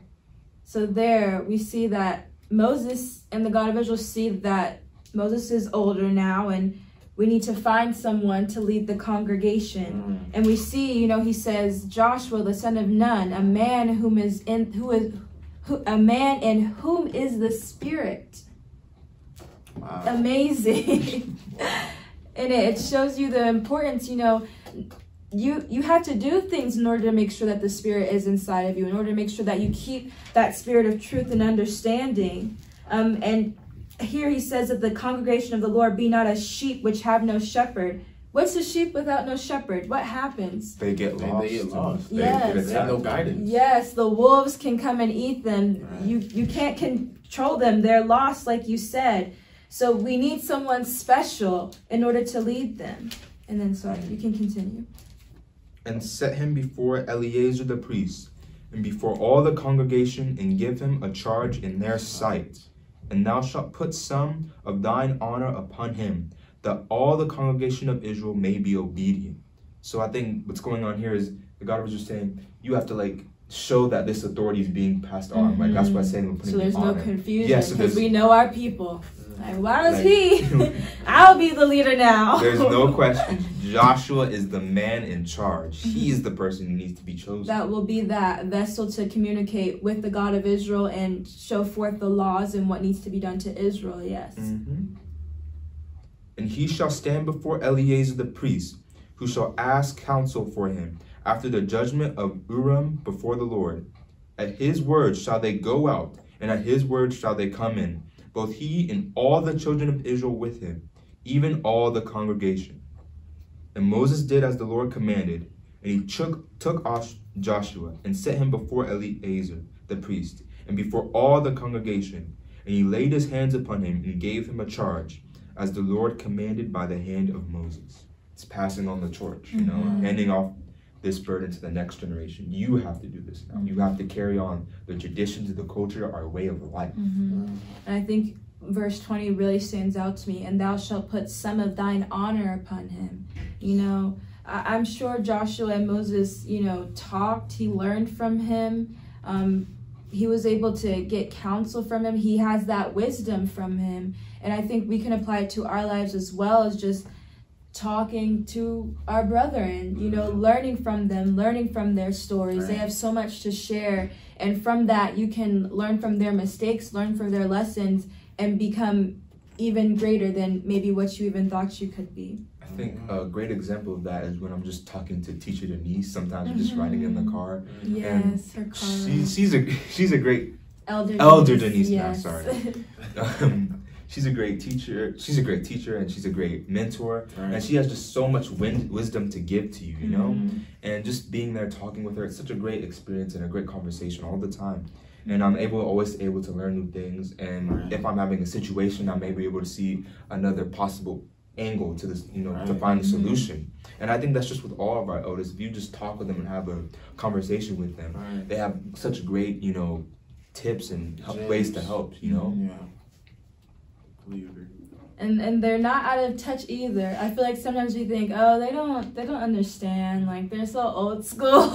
so there we see that Moses and the God of Israel see that Moses is older now, and we need to find someone to lead the congregation. And we see, you know, he says, Joshua, the son of Nun, a man in whom is the Spirit. Wow. Amazing. And it shows you the importance, you know, you have to do things in order to make sure that the Spirit is inside of you, in order to make sure that you keep that spirit of truth and understanding. And here he says that the congregation of the Lord be not as sheep which have no shepherd. What's a sheep without no shepherd? What happens? They get lost. They get lost. Yes. They have no guidance. Yes, the wolves can come and eat them. Right. You can't control them. They're lost, like you said. So we need someone special in order to lead them. And then, sorry, you can continue. And set him before Eleazar the priest, and before all the congregation, and give him a charge in their sight. And thou shalt put some of thine honor upon him, that all the congregation of Israel may be obedient. So I think what's going on here is the God was just saying, you have to like show that this authority is being passed on. Like that's what I'm saying. We're putting So there's no confusion, Yes, so because we know our people. Like, why does Like- he? I'll be the leader now. There's no question. Joshua is the man in charge. He is the person who needs to be chosen. That will be that vessel to communicate with the God of Israel and show forth the laws and what needs to be done to Israel, yes. And he shall stand before Eleazar the priest, who shall ask counsel for him after the judgment of Urim before the Lord. At his word shall they go out, and at his word shall they come in, both he and all the children of Israel with him, even all the congregation. And Moses did as the Lord commanded, and he took off Joshua, and set him before Eleazar the priest, and before all the congregation. And he laid his hands upon him, and gave him a charge, as the Lord commanded by the hand of Moses. It's passing on the torch, you know, handing off this burden to the next generation. You have to do this now. You have to carry on the traditions, the culture, our way of life. And I think verse 20 really stands out to me. And thou shalt put some of thine honor upon him. You know, I'm sure Joshua and Moses, you know, talked. He learned from him. He was able to get counsel from him. He has that wisdom from him. And I think we can apply it to our lives as well, as just talking to our brethren, you know, learning from them, learning from their stories. Right. They have so much to share. And from that, you can learn from their mistakes, learn from their lessons, and become even greater than maybe what you even thought you could be. I think a great example of that is when I'm just talking to teacher Denise. Sometimes we're just riding in the car. Yes, her car. She's a great Elder Denise now, yes. sorry. She's a great teacher. She's a great teacher, and she's a great mentor. Right. And she has just so much wisdom to give to you, you know? And just being there talking with her, it's such a great experience and a great conversation all the time. And I'm always able to learn new things. And if I'm having a situation, I may be able to see another possible angle to this, you know, to find a solution. And I think that's just with all of our elders. If you just talk with them and have a conversation with them, they have such great, you know, tips and ways to help, you know? Yeah. Completely agree. And they're not out of touch either. I feel like sometimes we think, oh, they don't understand, like they're so old school.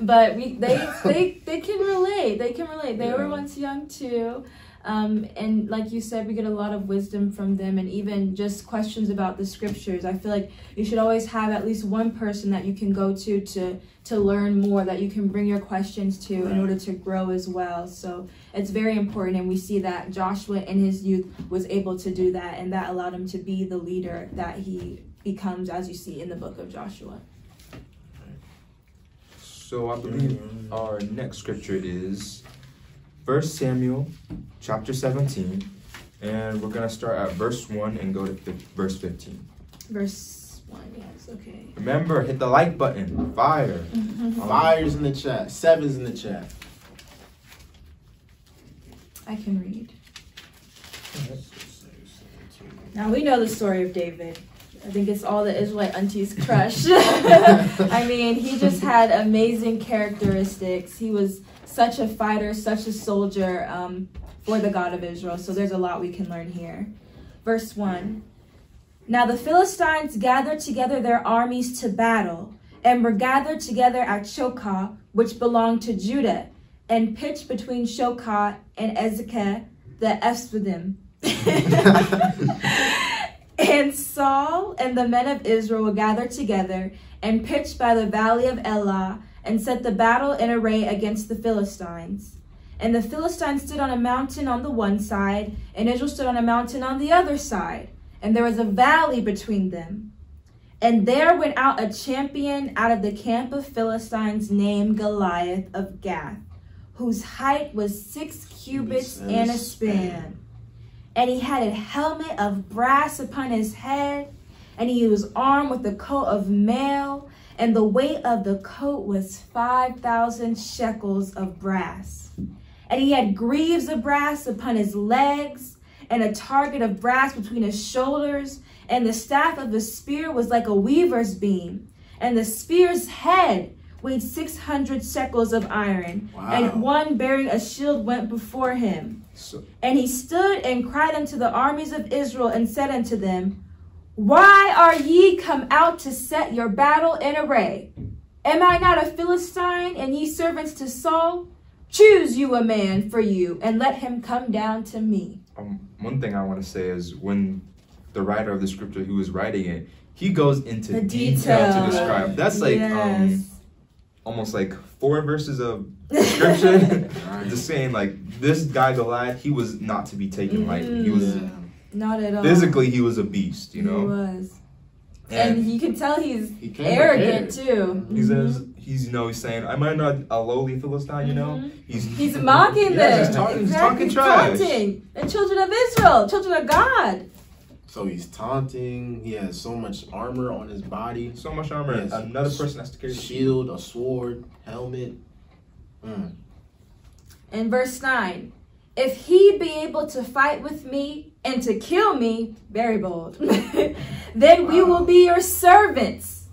But they can relate. They can relate. They were once young too. And like you said, we get a lot of wisdom from them, and even just questions about the scriptures. I feel like you should always have at least one person that you can go to learn more, that you can bring your questions to in order to grow as well. So it's very important, and we see that Joshua in his youth was able to do that, and that allowed him to be the leader that he becomes, as you see in the book of Joshua. So I believe our next scripture is 1 Samuel chapter 17, and we're going to start at verse 1 and go to verse 15. Verse 1, yes, okay. Remember, hit the like button. Fire. Fire's in the chat. 7's in the chat. I can read. Now, we know the story of David. I think it's all the Israelite aunties' crush. I mean, he just had amazing characteristics. He was such a fighter, such a soldier for the God of Israel. So there's a lot we can learn here. Verse 1. Now the Philistines gathered together their armies to battle, and were gathered together at Shokah, which belonged to Judah, and pitched between Shokah and Ezekah the Ephidim. And Saul and the men of Israel were gathered together, and pitched by the valley of Elah, and set the battle in array against the Philistines. And the Philistines stood on a mountain on the one side, and Israel stood on a mountain on the other side. And there was a valley between them. And there went out a champion out of the camp of Philistines named Goliath of Gath, whose height was 6 cubits and a span. And he had a helmet of brass upon his head, and he was armed with a coat of mail, and the weight of the coat was 5,000 shekels of brass. And he had greaves of brass upon his legs, and a target of brass between his shoulders, and the staff of the spear was like a weaver's beam, and the spear's head weighed 600 shekels of iron. Wow. And one bearing a shield went before him. And he stood and cried unto the armies of Israel, and said unto them, Why are ye come out to set your battle in array? Am I not a Philistine, and ye servants to Saul? Choose you a man for you, and let him come down to me. One thing I want to say is, when the writer of the scripture who was writing it, he goes into detail to describe. That's like almost like 4 verses of description. Just saying, like, this guy Goliath, he was not to be taken lightly. He was not at all. Physically, he was a beast, you know. He was. And you can tell he's arrogant too. He says, he's saying, am I not a lowly Philistine, you know? He's mocking them. He's talking trash. Taunting the children of Israel, children of God. So he's taunting. He has so much armor on his body. So much armor. Another person has to carry a shield, a sword, helmet. In verse 9, if he be able to fight with me and to kill me, very bold, then we will be your servants.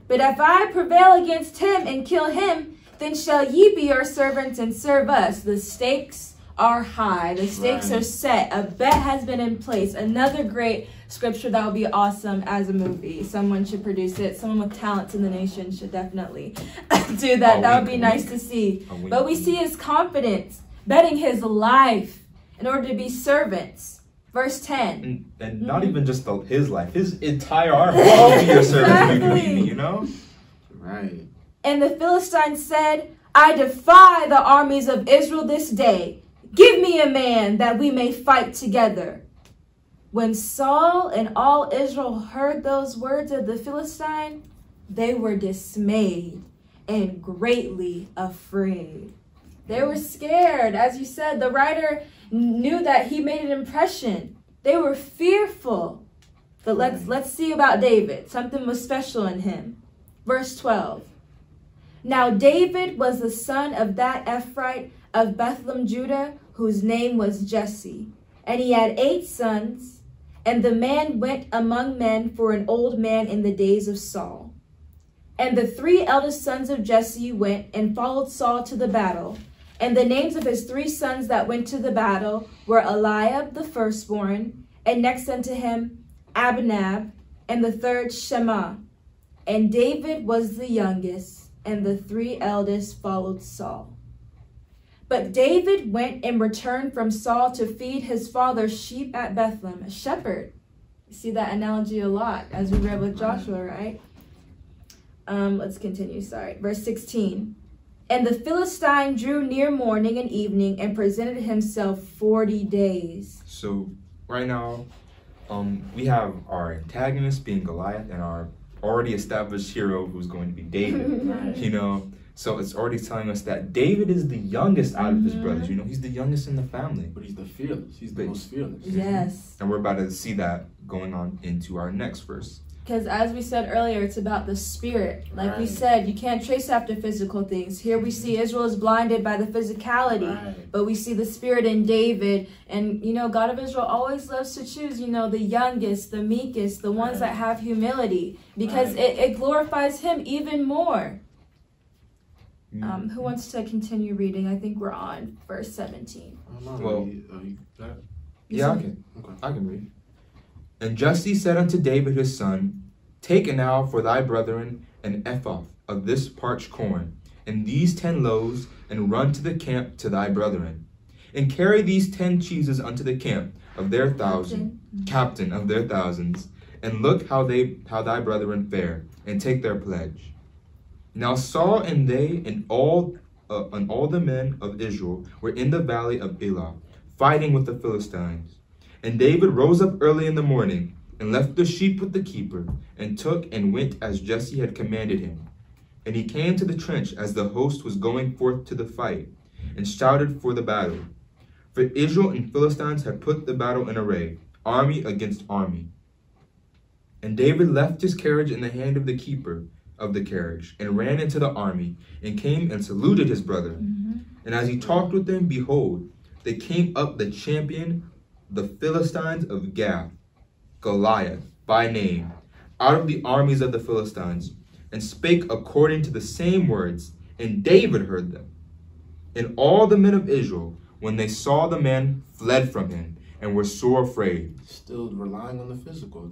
But if I prevail against him and kill him, then shall ye be our servants and serve us. The stakes are high. The stakes are set. A bet has been in place. Another great scripture that would be awesome as a movie. Someone should produce it. Someone with talents in the nation should definitely do that. That would be nice to see. But we see his confidence, betting his life in order to be servants. Verse 10. And not even just his life, his entire army. All be your servants, you know? Right. And the Philistines said, I defy the armies of Israel this day. Give me a man that we may fight together. When Saul and all Israel heard those words of the Philistine, they were dismayed and greatly afraid. They were scared. As you said, the writer knew that he made an impression. They were fearful. But let's see about David. Something was special in him. Verse 12. Now David was the son of that Ephraite of Bethlehem, Judah, whose name was Jesse. And he had 8 sons, and the man went among men for an old man in the days of Saul. And the 3 eldest sons of Jesse went and followed Saul to the battle. And the names of his 3 sons that went to the battle were Eliab the firstborn, and next unto him Abinab, and the third Shema. And David was the youngest, and the 3 eldest followed Saul. But David went and returned from Saul to feed his father's sheep at Bethlehem, a shepherd. You see that analogy a lot as we read with Joshua, right? Let's continue, Verse 16. And the Philistine drew near morning and evening and presented himself 40 days. So right now, we have our antagonist being Goliath and our already established hero who's going to be David. Right. You know, so it's already telling us that David is the youngest out of his brothers. You know, he's the youngest in the family. But he's the fearless. He's the most fearless. Yes. And we're about to see that going on into our next verse. Because as we said earlier, it's about the spirit. Like we Right. said, you can't chase after physical things. Here we see Israel is blinded by the physicality, Right. but we see the spirit in David. And, you know, God of Israel always loves to choose, you know, the youngest, the meekest, the ones Right. that have humility, because Right. it glorifies him even more. Who wants to continue reading? I think we're on verse 17. Well, you got it? Yeah, I said- can. Okay. I can read. And Jesse said unto David his son, Take now for thy brethren an ephah of this parched corn, and these 10 loaves, and run to the camp to thy brethren. And carry these 10 cheeses unto the camp of their captain of their thousands, and look how thy brethren fare, and take their pledge. Now Saul and they and all the men of Israel were in the valley of Elah, fighting with the Philistines. And David rose up early in the morning, and left the sheep with the keeper, and took and went as Jesse had commanded him. And he came to the trench as the host was going forth to the fight, and shouted for the battle. For Israel and Philistines had put the battle in array, army against army. And David left his carriage in the hand of the keeper of the carriage, and ran into the army, and came and saluted his brother. And as he talked with them, behold, they came up the champion, the Philistines of Gath, Goliath by name, out of the armies of the Philistines, and spake according to the same words, and David heard them. And all the men of Israel, when they saw the man, fled from him, and were sore afraid. Still relying on the physical.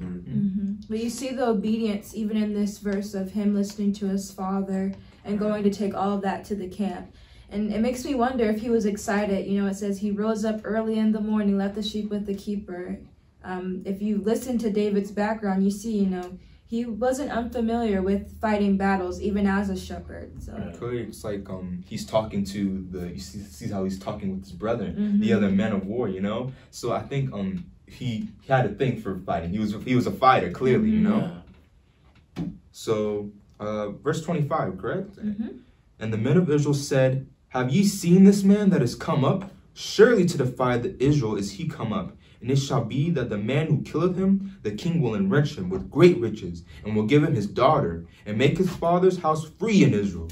But you see the obedience even in this verse of him listening to his father and going to take all of that to the camp. And it makes me wonder if he was excited. You know, it says he rose up early in the morning, left the sheep with the keeper. If you listen to David's background, you see, you know, he wasn't unfamiliar with fighting battles, even as a shepherd. So Clearly, it's like he's talking to you see how he's talking with his brother, the other men of war, you know? So I think he had a thing for fighting. He was a fighter, clearly, you know? Yeah. So, verse 25, correct? And the men of Israel said, Have ye seen this man that is come up? Surely to defy the Israel is he come up. And it shall be that the man who killeth him, the king will enrich him with great riches, and will give him his daughter, and make his father's house free in Israel.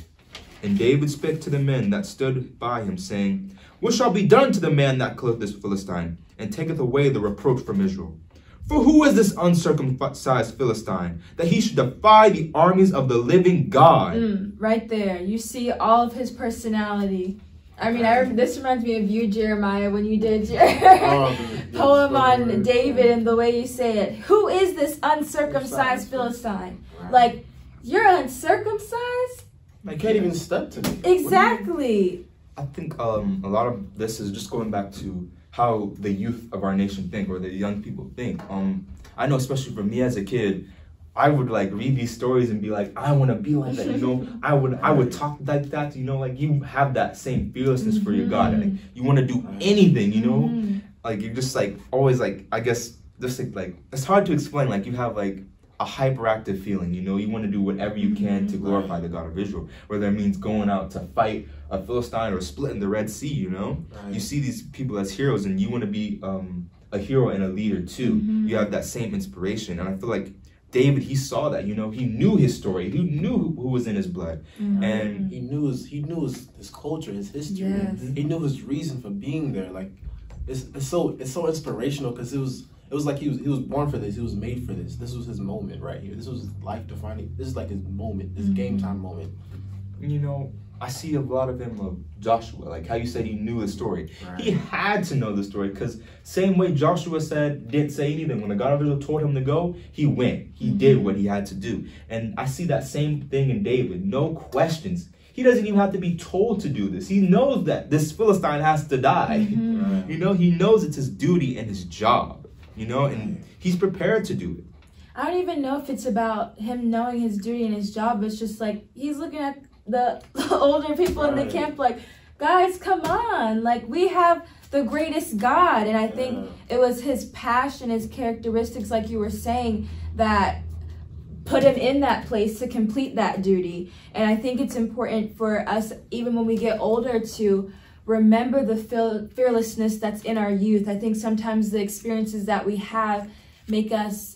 And David spake to the men that stood by him, saying, What shall be done to the man that killeth this Philistine, and taketh away the reproach from Israel? For who is this uncircumcised Philistine, that he should defy the armies of the living God? Right there, you see all of his personality. I mean, this reminds me of you, Jeremiah, when you did your poem on David and the way you say it. Who is this uncircumcised Philistine? Right. Like, you're uncircumcised? I can't even step to me. Exactly. I think a lot of this is just going back to how the youth of our nation think, or the young people think. I know, especially for me as a kid, I would like read these stories and be like, I want to be like that, you know. I would talk like that, you know. Like you have that same fearlessness for your God. Like, you want to do anything, you know. Like you're just like always like, I guess just like it's hard to explain. Like you have like a hyperactive feeling, you know. You want to do whatever you can to glorify the God of Israel, whether it means going out to fight a Philistine or splitting the Red Sea, you know. You see these people as heroes, and you want to be a hero and a leader too. You have that same inspiration, and I feel like David, he saw that, you know. He knew his story. He knew who was in his blood, and he knew his culture, his history. Yes. He knew his reason for being there. Like it's so inspirational, because it was like he was born for this. He was made for this. This was his moment right here. This was life defining. This is like his moment. This game time moment. you know, I see a lot of him of Joshua, like how you said he knew the story. Right. He had to know the story, because same way Joshua didn't say anything. When the God of Israel told him to go, he went. He did what he had to do. And I see that same thing in David. No questions. He doesn't even have to be told to do this. He knows that this Philistine has to die. Right. You know, he knows it's his duty and his job, you know, and he's prepared to do it. I don't even know if it's about him knowing his duty and his job. It's just like he's looking at the older people in the camp like, guys, come on. Like, we have the greatest God. And I think it was his passion, his characteristics, like you were saying, that put him in that place to complete that duty. And I think it's important for us, even when we get older, to remember the fearlessness that's in our youth. I think sometimes the experiences that we have make us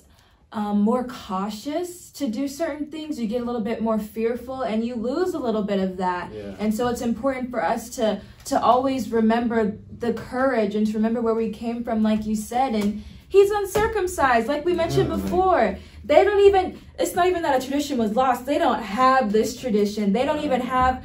more cautious to do certain things. You get a little bit more fearful and you lose a little bit of that. Yeah. And so it's important for us to always remember the courage and to remember where we came from, like you said. And he's uncircumcised, like we mentioned before. They don't even, it's not even that a tradition was lost. They don't have this tradition. They don't even have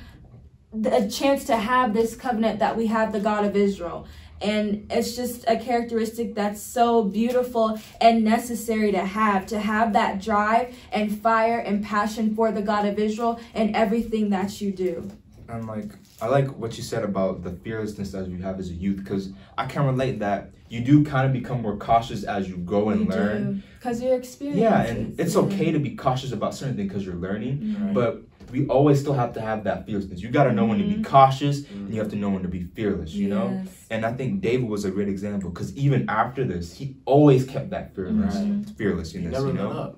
a chance to have this covenant that we have, the God of Israel. And it's just a characteristic that's so beautiful and necessary to have that drive and fire and passion for the God of Israel in everything that you do. And I like what you said about the fearlessness that you have as a youth, because I can relate that you do kind of become more cautious as you go and learn. Because you're experiencing. Yeah, and it's okay to be cautious about certain things because you're learning, but we always still have to have that fearlessness. You got to know when to be cautious, and you have to know when to be fearless, you know? And I think David was a great example, because even after this, he always kept that fearlessness, you know?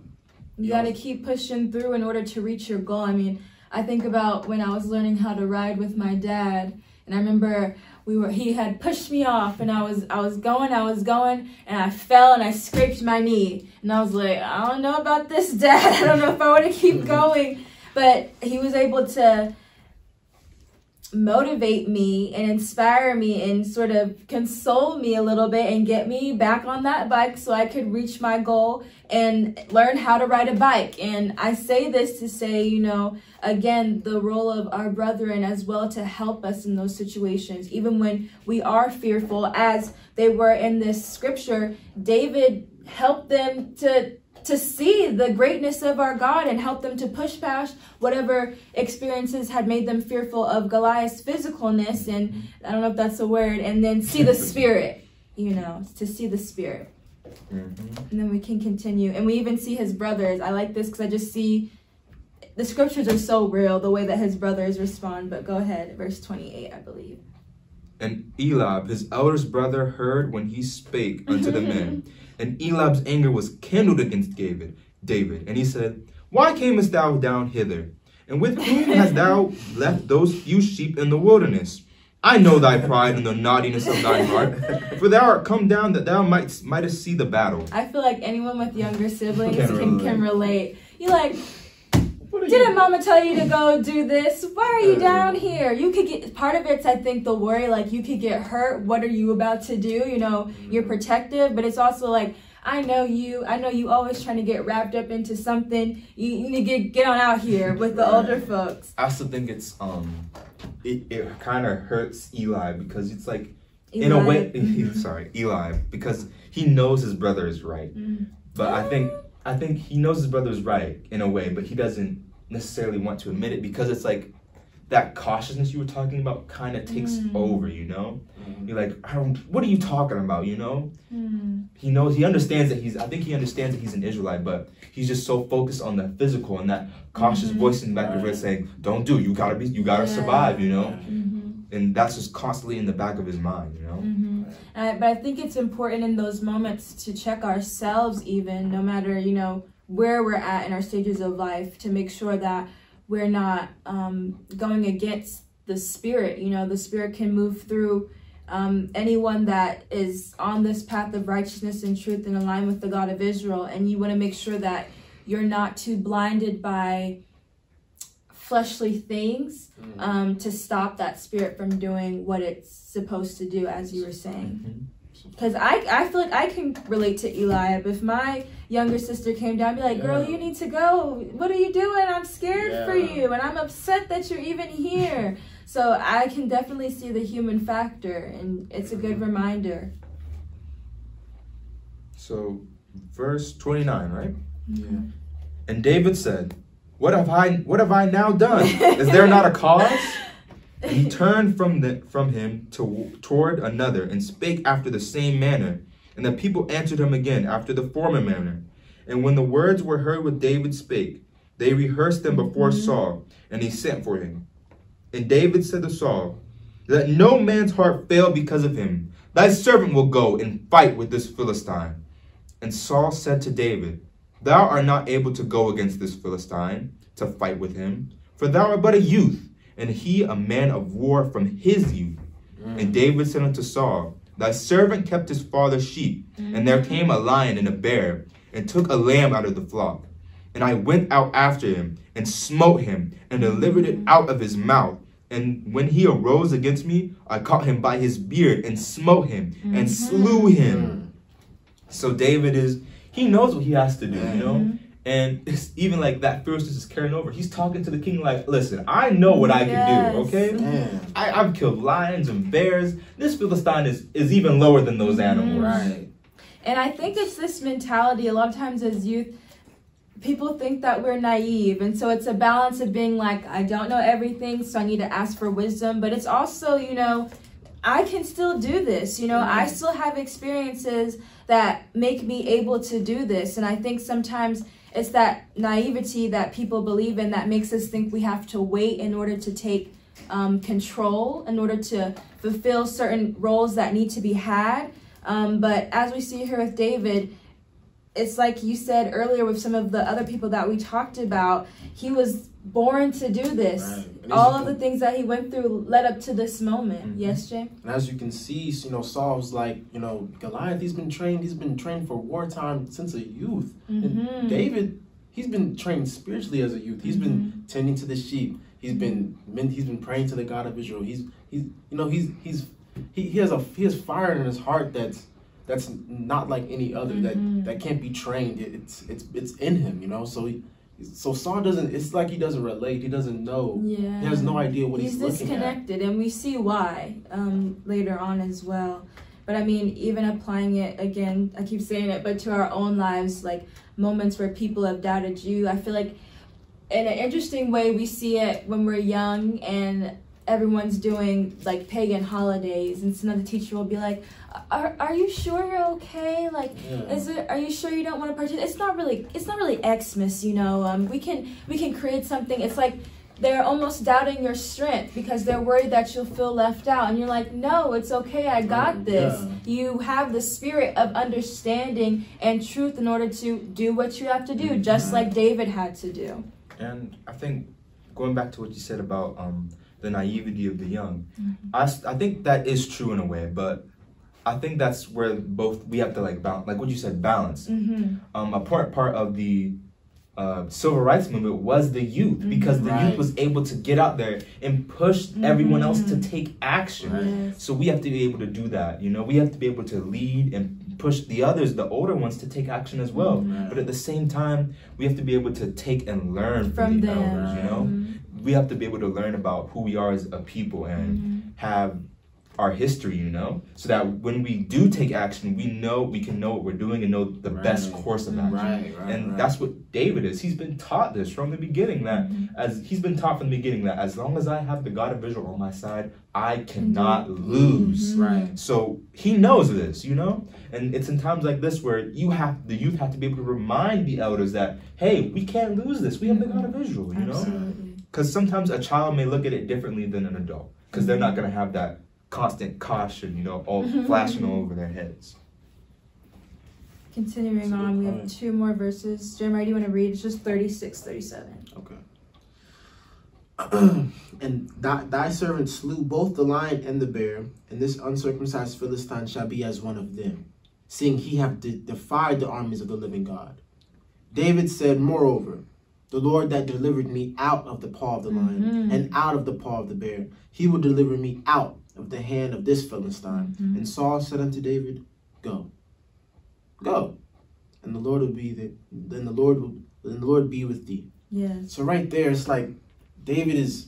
You got to keep pushing through in order to reach your goal. I mean, I think about when I was learning how to ride with my dad, and I remember he had pushed me off, and I was going, and I fell and I scraped my knee. And I was like, I don't know about this, Dad. I don't know if I want to keep going. But he was able to motivate me and inspire me and sort of console me a little bit and get me back on that bike so I could reach my goal and learn how to ride a bike. And I say this to say, you know, again, the role of our brethren as well to help us in those situations, even when we are fearful, as they were in this scripture. David helped them to see the greatness of our God and help them to push past whatever experiences had made them fearful of Goliath's physicalness, and I don't know if that's a word, and then see the Spirit, you know, to see the Spirit. And then we can continue. And we even see his brothers. I like this because I just see the scriptures are so real, the way that his brothers respond. But go ahead, verse 28, I believe. And Eliab, his eldest brother, heard when he spake unto the men. And Eliab's anger was kindled against David. And he said, Why camest thou down hither? And with whom hast thou left those few sheep in the wilderness? I know thy pride and the naughtiness of thine heart, for thou art come down that thou mightest see the battle. I feel like anyone with younger siblings can relate. You're like, didn't mama tell you to go do this? Why are you down here? You could get, part of it's, I think, the worry, like you could get hurt. What are you about to do? You know, you're protective, but it's also like, I know you always trying to get wrapped up into something. You need to get on out here with the older folks. I also think it's, it kind of hurts Eli, because it's like, in a way, Eli, because he knows his brother is right. But I think he knows his brother is right in a way, but he doesn't necessarily want to admit it, because it's like that cautiousness you were talking about kind of takes over, you know? You're like, what are you talking about, you know? He understands that I think he understands that he's an Israelite, but he's just so focused on the physical and that cautious voice in the back of his head saying, don't do, you gotta survive, you know? And that's just constantly in the back of his mind, you know? But I think it's important in those moments to check ourselves, even no matter, you know, where we're at in our stages of life, to make sure that we're not going against the Spirit. You know, the Spirit can move through anyone that is on this path of righteousness and truth and align with the God of Israel. And you want to make sure that you're not too blinded by fleshly things to stop that Spirit from doing what it's supposed to do, as you were saying. Because I feel like I can relate to Eliab. If my younger sister came down and be like, girl, you need to go. What are you doing? I'm scared for you. And I'm upset that you're even here. So I can definitely see the human factor. And it's a good reminder. So verse 29, right? Yeah. And David said, What have I now done? Is there not a cause? And he turned from him toward another, and spake after the same manner. And the people answered him again after the former manner. And when the words were heard what David spake, they rehearsed them before Saul, and he sent for him. And David said to Saul, Let no man's heart fail because of him. Thy servant will go and fight with this Philistine. And Saul said to David, Thou art not able to go against this Philistine, to fight with him, for thou art but a youth, and he a man of war from his youth. And David said unto Saul, Thy servant kept his father's sheep, and there came a lion and a bear, and took a lamb out of the flock. And I went out after him, and smote him, and delivered it out of his mouth. And when he arose against me, I caught him by his beard, and smote him, and slew him. So David he knows what he has to do, you know? And it's even like that fierceness is carrying over. He's talking to the king like, listen, I know what I can do, okay? I've killed lions and bears. This Philistine is even lower than those animals. Right. And I think it's this mentality a lot of times as youth, people think that we're naive. And so it's a balance of being like, I don't know everything, so I need to ask for wisdom. But it's also, you know, I can still do this. You know, I still have experiences that make me able to do this. And I think sometimes it's that naivety that people believe in that makes us think we have to wait in order to take control, in order to fulfill certain roles that need to be had. But as we see here with David, it's like you said earlier with some of the other people that we talked about, he was born to do this. Right. All of the things that he went through led up to this moment. Yes, Jay? And as you can see, you know, Saul's like, you know, Goliath, he's been trained for wartime since a youth. And David, he's been trained spiritually as a youth. He's been tending to the sheep. He's been praying to the God of Israel. He has fire in his heart that's not like any other, that can't be trained. It's in him, you know. So Saul doesn't, it's like he doesn't relate. He doesn't know. Yeah. He has no idea what he's looking at. He's disconnected, and we see why later on as well. But I mean, even applying it, again, I keep saying it, but to our own lives, like moments where people have doubted you, I feel like in an interesting way, we see it when we're young and everyone's doing like pagan holidays, and some of the teacher will be like, are you sure you're okay? Like, are you sure you don't want to participate? It's not really Xmas, you know. We can create something. It's like they're almost doubting your strength because they're worried that you'll feel left out, and you're like, no, it's okay, I got this. You have the spirit of understanding and truth in order to do what you have to do, just like David had to do. And I think going back to what you said about the naivety of the young, I think that is true in a way, but I think that's where we have to like balance, like what you said, balance. A part of the civil rights movement was the youth, because the youth was able to get out there and push everyone else to take action. So we have to be able to do that, you know. We have to be able to lead and push the others, the older ones, to take action as well. But at the same time, we have to be able to take and learn from the elders, you know. We have to be able to learn about who we are as a people and have our history, you know, so that when we do take action, we can know what we're doing and know the best course of action. That's what David is. He's been taught this from the beginning, that as long as I have the God of Israel on my side, I cannot lose. So he knows this, you know, and it's in times like this where the youth have to be able to remind the elders that, hey, we can't lose this. We have the God of Israel, you know, because sometimes a child may look at it differently than an adult, because they're not going to have that constant caution, you know, all flashing all over their heads. Continuing on, we have 2 more verses. Jeremiah, do you want to read? It's just 36, 37. Okay. And thy servant slew both the lion and the bear, and this uncircumcised Philistine shall be as one of them, seeing he hath defied the armies of the living God. David said, moreover, the Lord that delivered me out of the paw of the lion and out of the paw of the bear, he will deliver me out of the hand of this Philistine. And Saul said unto David, Go. Go. And the Lord will be there. Then the Lord be with thee. Yes. So right there, it's like David is,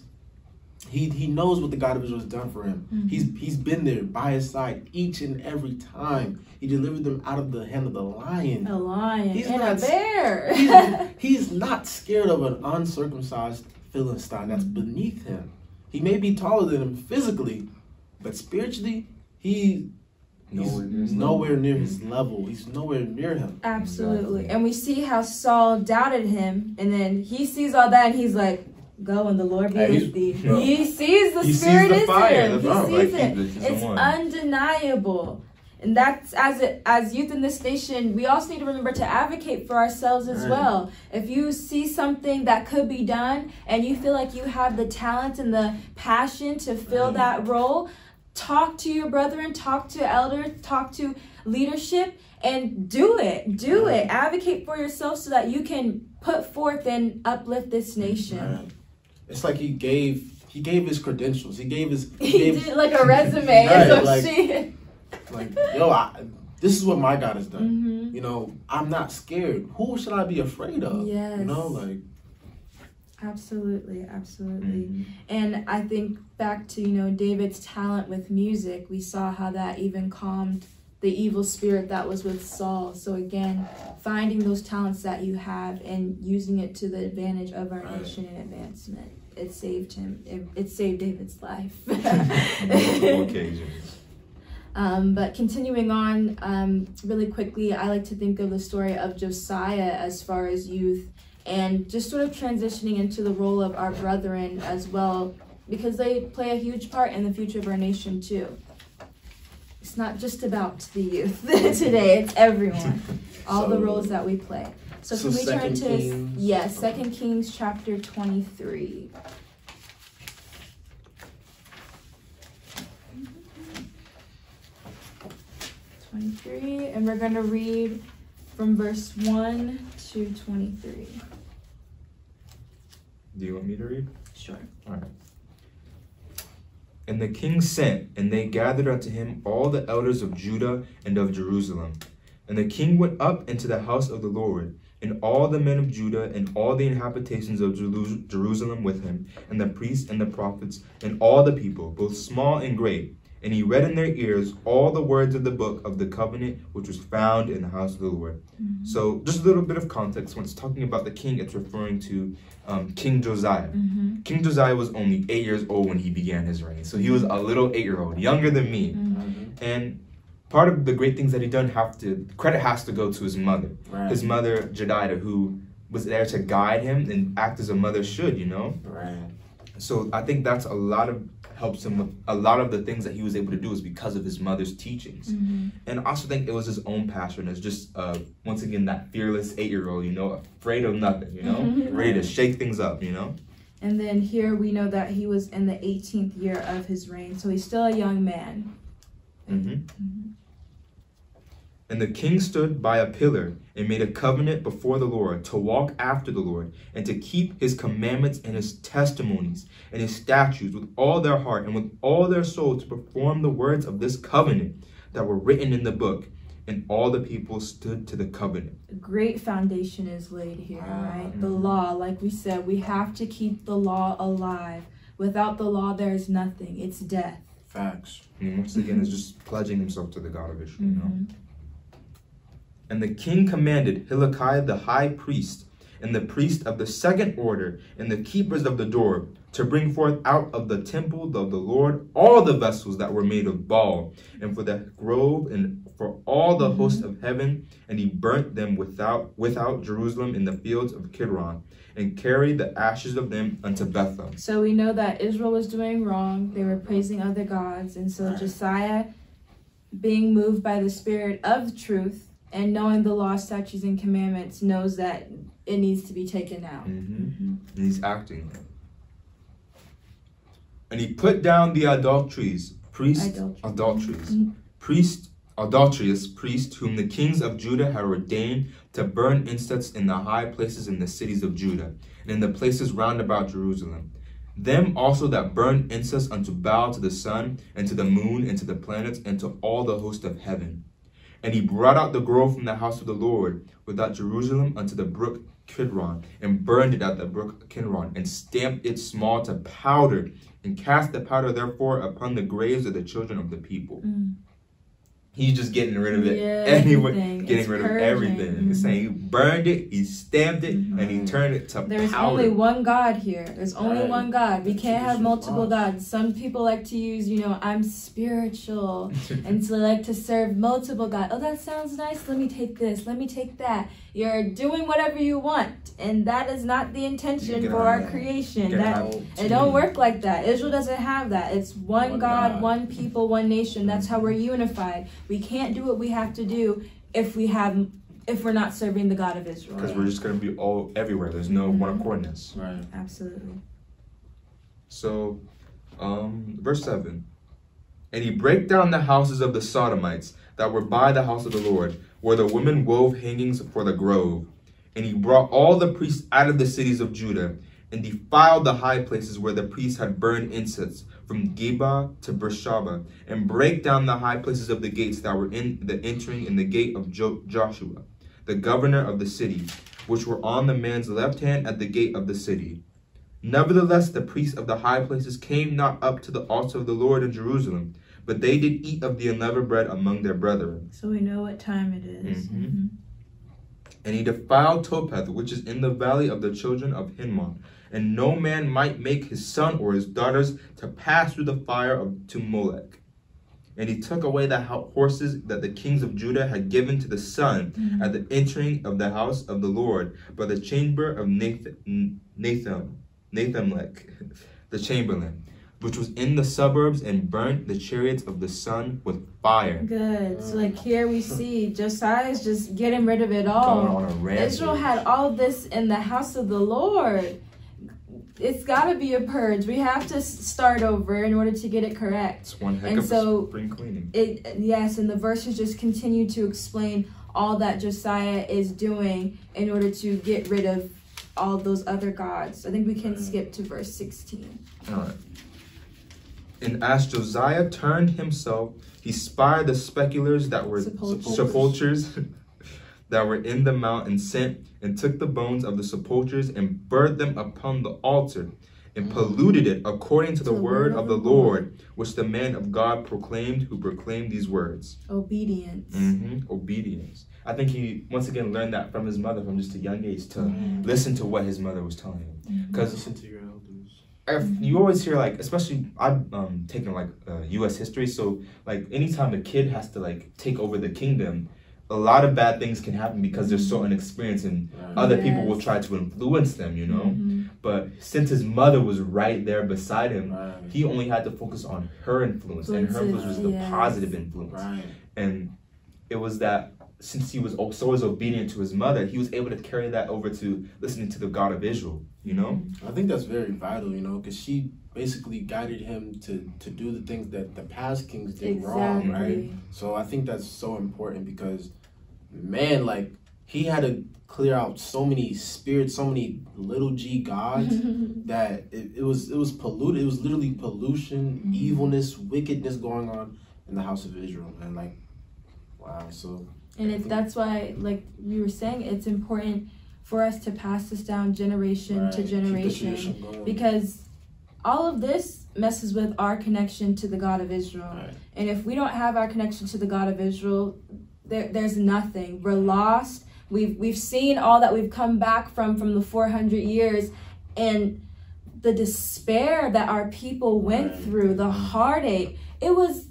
he knows what the God of Israel has done for him. Mm-hmm. He's been there by his side each and every time. He delivered them out of the hand of the lion. A lion He's and not, a bear. he's not scared of an uncircumcised Philistine that's beneath him. He may be taller than him physically, but spiritually, he's nowhere near his level. He's nowhere near him. Absolutely. And we see how Saul doubted him, and then he sees all that, and he's like, go and the Lord be with thee. He sees the Spirit is in him. He sees it. It's undeniable. And that's, as youth in this nation, we also need to remember to advocate for ourselves as well. If you see something that could be done and you feel like you have the talent and the passion to fill that role, talk to your brethren, talk to elders, talk to leadership, and do it. Do it. Advocate for yourself so that you can put forth and uplift this nation. It's like he gave his credentials. He did like a resume. This is what my God has done. You know, I'm not scared. Who should I be afraid of? Yes. You know, like. Absolutely. And I think back to, David's talent with music, we saw how that even calmed the evil spirit that was with Saul. So again, finding those talents that you have and using it to the advantage of our nation and advancement. It saved him. It saved David's life. Occasions. But continuing on, really quickly, I like to think of the story of Josiah as far as youth, and just sort of transitioning into the role of our brethren as well, because they play a huge part in the future of our nation too. It's not just about the youth today, it's everyone. All the roles that we play. So can we turn to 2 Kings chapter 23. And we're going to read from verse 1 to 23. Do you want me to read? Sure. All right. And the king sent, and they gathered unto him all the elders of Judah and of Jerusalem. And the king went up into the house of the Lord, and all the men of Judah and all the inhabitations of Jerusalem with him, and the priests and the prophets, and all the people, both small and great. And he read in their ears all the words of the book of the covenant, which was found in the house of the Lord. So just a little bit of context. When it's talking about the king, it's referring to King Josiah. King Josiah was only 8 years old when he began his reign. So he was a little 8-year-old, younger than me. And part of the great things that he done, credit has to go to his mother. His mother, Jedidah, who was there to guide him and act as a mother should, So I think that's helps him with a lot of the things that he was able to do is because of his mother's teachings. And I also think it was his own passion as just, once again, that fearless 8-year-old, afraid of nothing, ready to shake things up, And then here we know that he was in the 18th year of his reign, so he's still a young man. And the king stood by a pillar and made a covenant before the Lord to walk after the Lord and to keep his commandments and his testimonies and his statutes with all their heart and with all their soul, to perform the words of this covenant that were written in the book. And all the people stood to the covenant. A great foundation is laid here, right? The law, like we said, we have to keep the law alive. Without the law, there is nothing. It's death. Facts. And once again, it's just pledging himself to the God of Israel, And the king commanded Hilkiah the high priest, and the priest of the second order, and the keepers of the door, to bring forth out of the temple of the Lord all the vessels that were made of Baal, and for the grove, and for all the host of heaven. And he burnt them without Jerusalem in the fields of Kidron, and carried the ashes of them unto Bethel. So we know that Israel was doing wrong. They were praising other gods. And so Josiah, being moved by the spirit of truth, and knowing the law, statutes, and commandments, knows that it needs to be taken out. And he's acting. And he put down the adulterous priests whom the kings of Judah had ordained to burn incense in the high places in the cities of Judah, and in the places round about Jerusalem. Them also that burned incense unto Baal, to the sun, and to the moon, and to the planets, and to all the host of heaven. And he brought out the grove from the house of the Lord without Jerusalem unto the brook Kidron, and burned it at the brook Kidron, and stamped it small to powder, and cast the powder therefore upon the graves of the children of the people. He's just getting rid of it anyway, getting rid of everything. He's saying he burned it, he stamped it, and he turned it to There's powder. only one God here. There's only one God. We can't have multiple gods. Some people like to use, I'm spiritual, and so they like to serve multiple gods. Oh, that sounds nice. Let me take this. Let me take that. You're doing whatever you want, and that is not the intention for our creation. It don't work like that. Israel doesn't have that. It's one God, one people, one nation. That's how we're unified. We can't do what we have to do if we're not serving the God of Israel. Because we're just going to be all everywhere. There's no one accordness. Right. Absolutely. So, verse 7. And he brake down the houses of the Sodomites that were by the house of the Lord, where the women wove hangings for the grove. And he brought all the priests out of the cities of Judah, and defiled the high places where the priests had burned incense, from Geba to Beersheba, and brake down the high places of the gates that were in the entering in the gate of Joshua, the governor of the city, which were on the man's left hand at the gate of the city. Nevertheless, the priests of the high places came not up to the altar of the Lord in Jerusalem, but they did eat of the unleavened bread among their brethren. So we know what time it is. And he defiled Topheth, which is in the valley of the children of Hinnom, and no man might make his son or his daughters to pass through the fire to Molech. And he took away the horses that the kings of Judah had given to the sun at the entering of the house of the Lord, by the chamber of Nathanmelech, the chamberlain, which was in the suburbs, and burnt the chariots of the sun with fire. Good. So here we see Josiah's just getting rid of it all. Going on a rampage. Israel had all this in the house of the Lord. It's got to be a purge. We have to start over in order to get it correct. It's one heck of a spring cleaning. Yes, and the verses just continue to explain all that Josiah is doing in order to get rid of all those other gods. I think we can skip to verse 16. All right. And as Josiah turned himself, he spied the speculars that were sepulchres that were in the mount, and sent and took the bones of the sepulchres and burned them upon the altar, and polluted it according to the word of the Lord, which the man of God proclaimed, who proclaimed these words. Obedience. Obedience. I think he once again learned that from his mother from just a young age, to listen to what his mother was telling him. Because listen to your elders. You always hear, especially I've taken U.S. history, so anytime a kid has to take over the kingdom, a lot of bad things can happen because they're so inexperienced, and other people will try to influence them, But since his mother was right there beside him, he only had to focus on her influence, and her influence was the positive influence. And it was that since he was so obedient to his mother, he was able to carry that over to listening to the God of Israel, I think that's very vital, because she basically guided him to do the things that the past kings did wrong, right? So I think that's so important, because, man, he had to clear out so many spirits, so many little g gods, that it was polluted. It was literally pollution, evilness, wickedness going on in the house of Israel, and wow, so... And that's why, we were saying, it's important for us to pass this down generation to generation, because all of this messes with our connection to the God of Israel. And if we don't have our connection to the God of Israel, there's nothing. We're lost. We've seen all that we've come back from the 400 years, and the despair that our people went through, the heartache, it was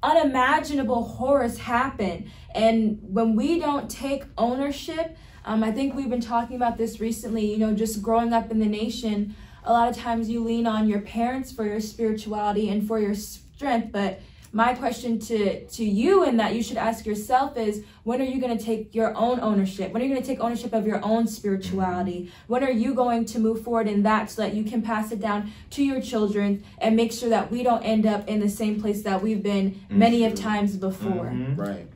unimaginable. Horrors happen. And when we don't take ownership, I think we've been talking about this recently, just growing up in the nation, a lot of times you lean on your parents for your spirituality and for your strength. But my question to you, and that you should ask yourself, is when are you going to take your own ownership? When are you going to take ownership of your own spirituality? When are you going to move forward in that so that you can pass it down to your children and make sure that we don't end up in the same place that we've been many of times before? Right.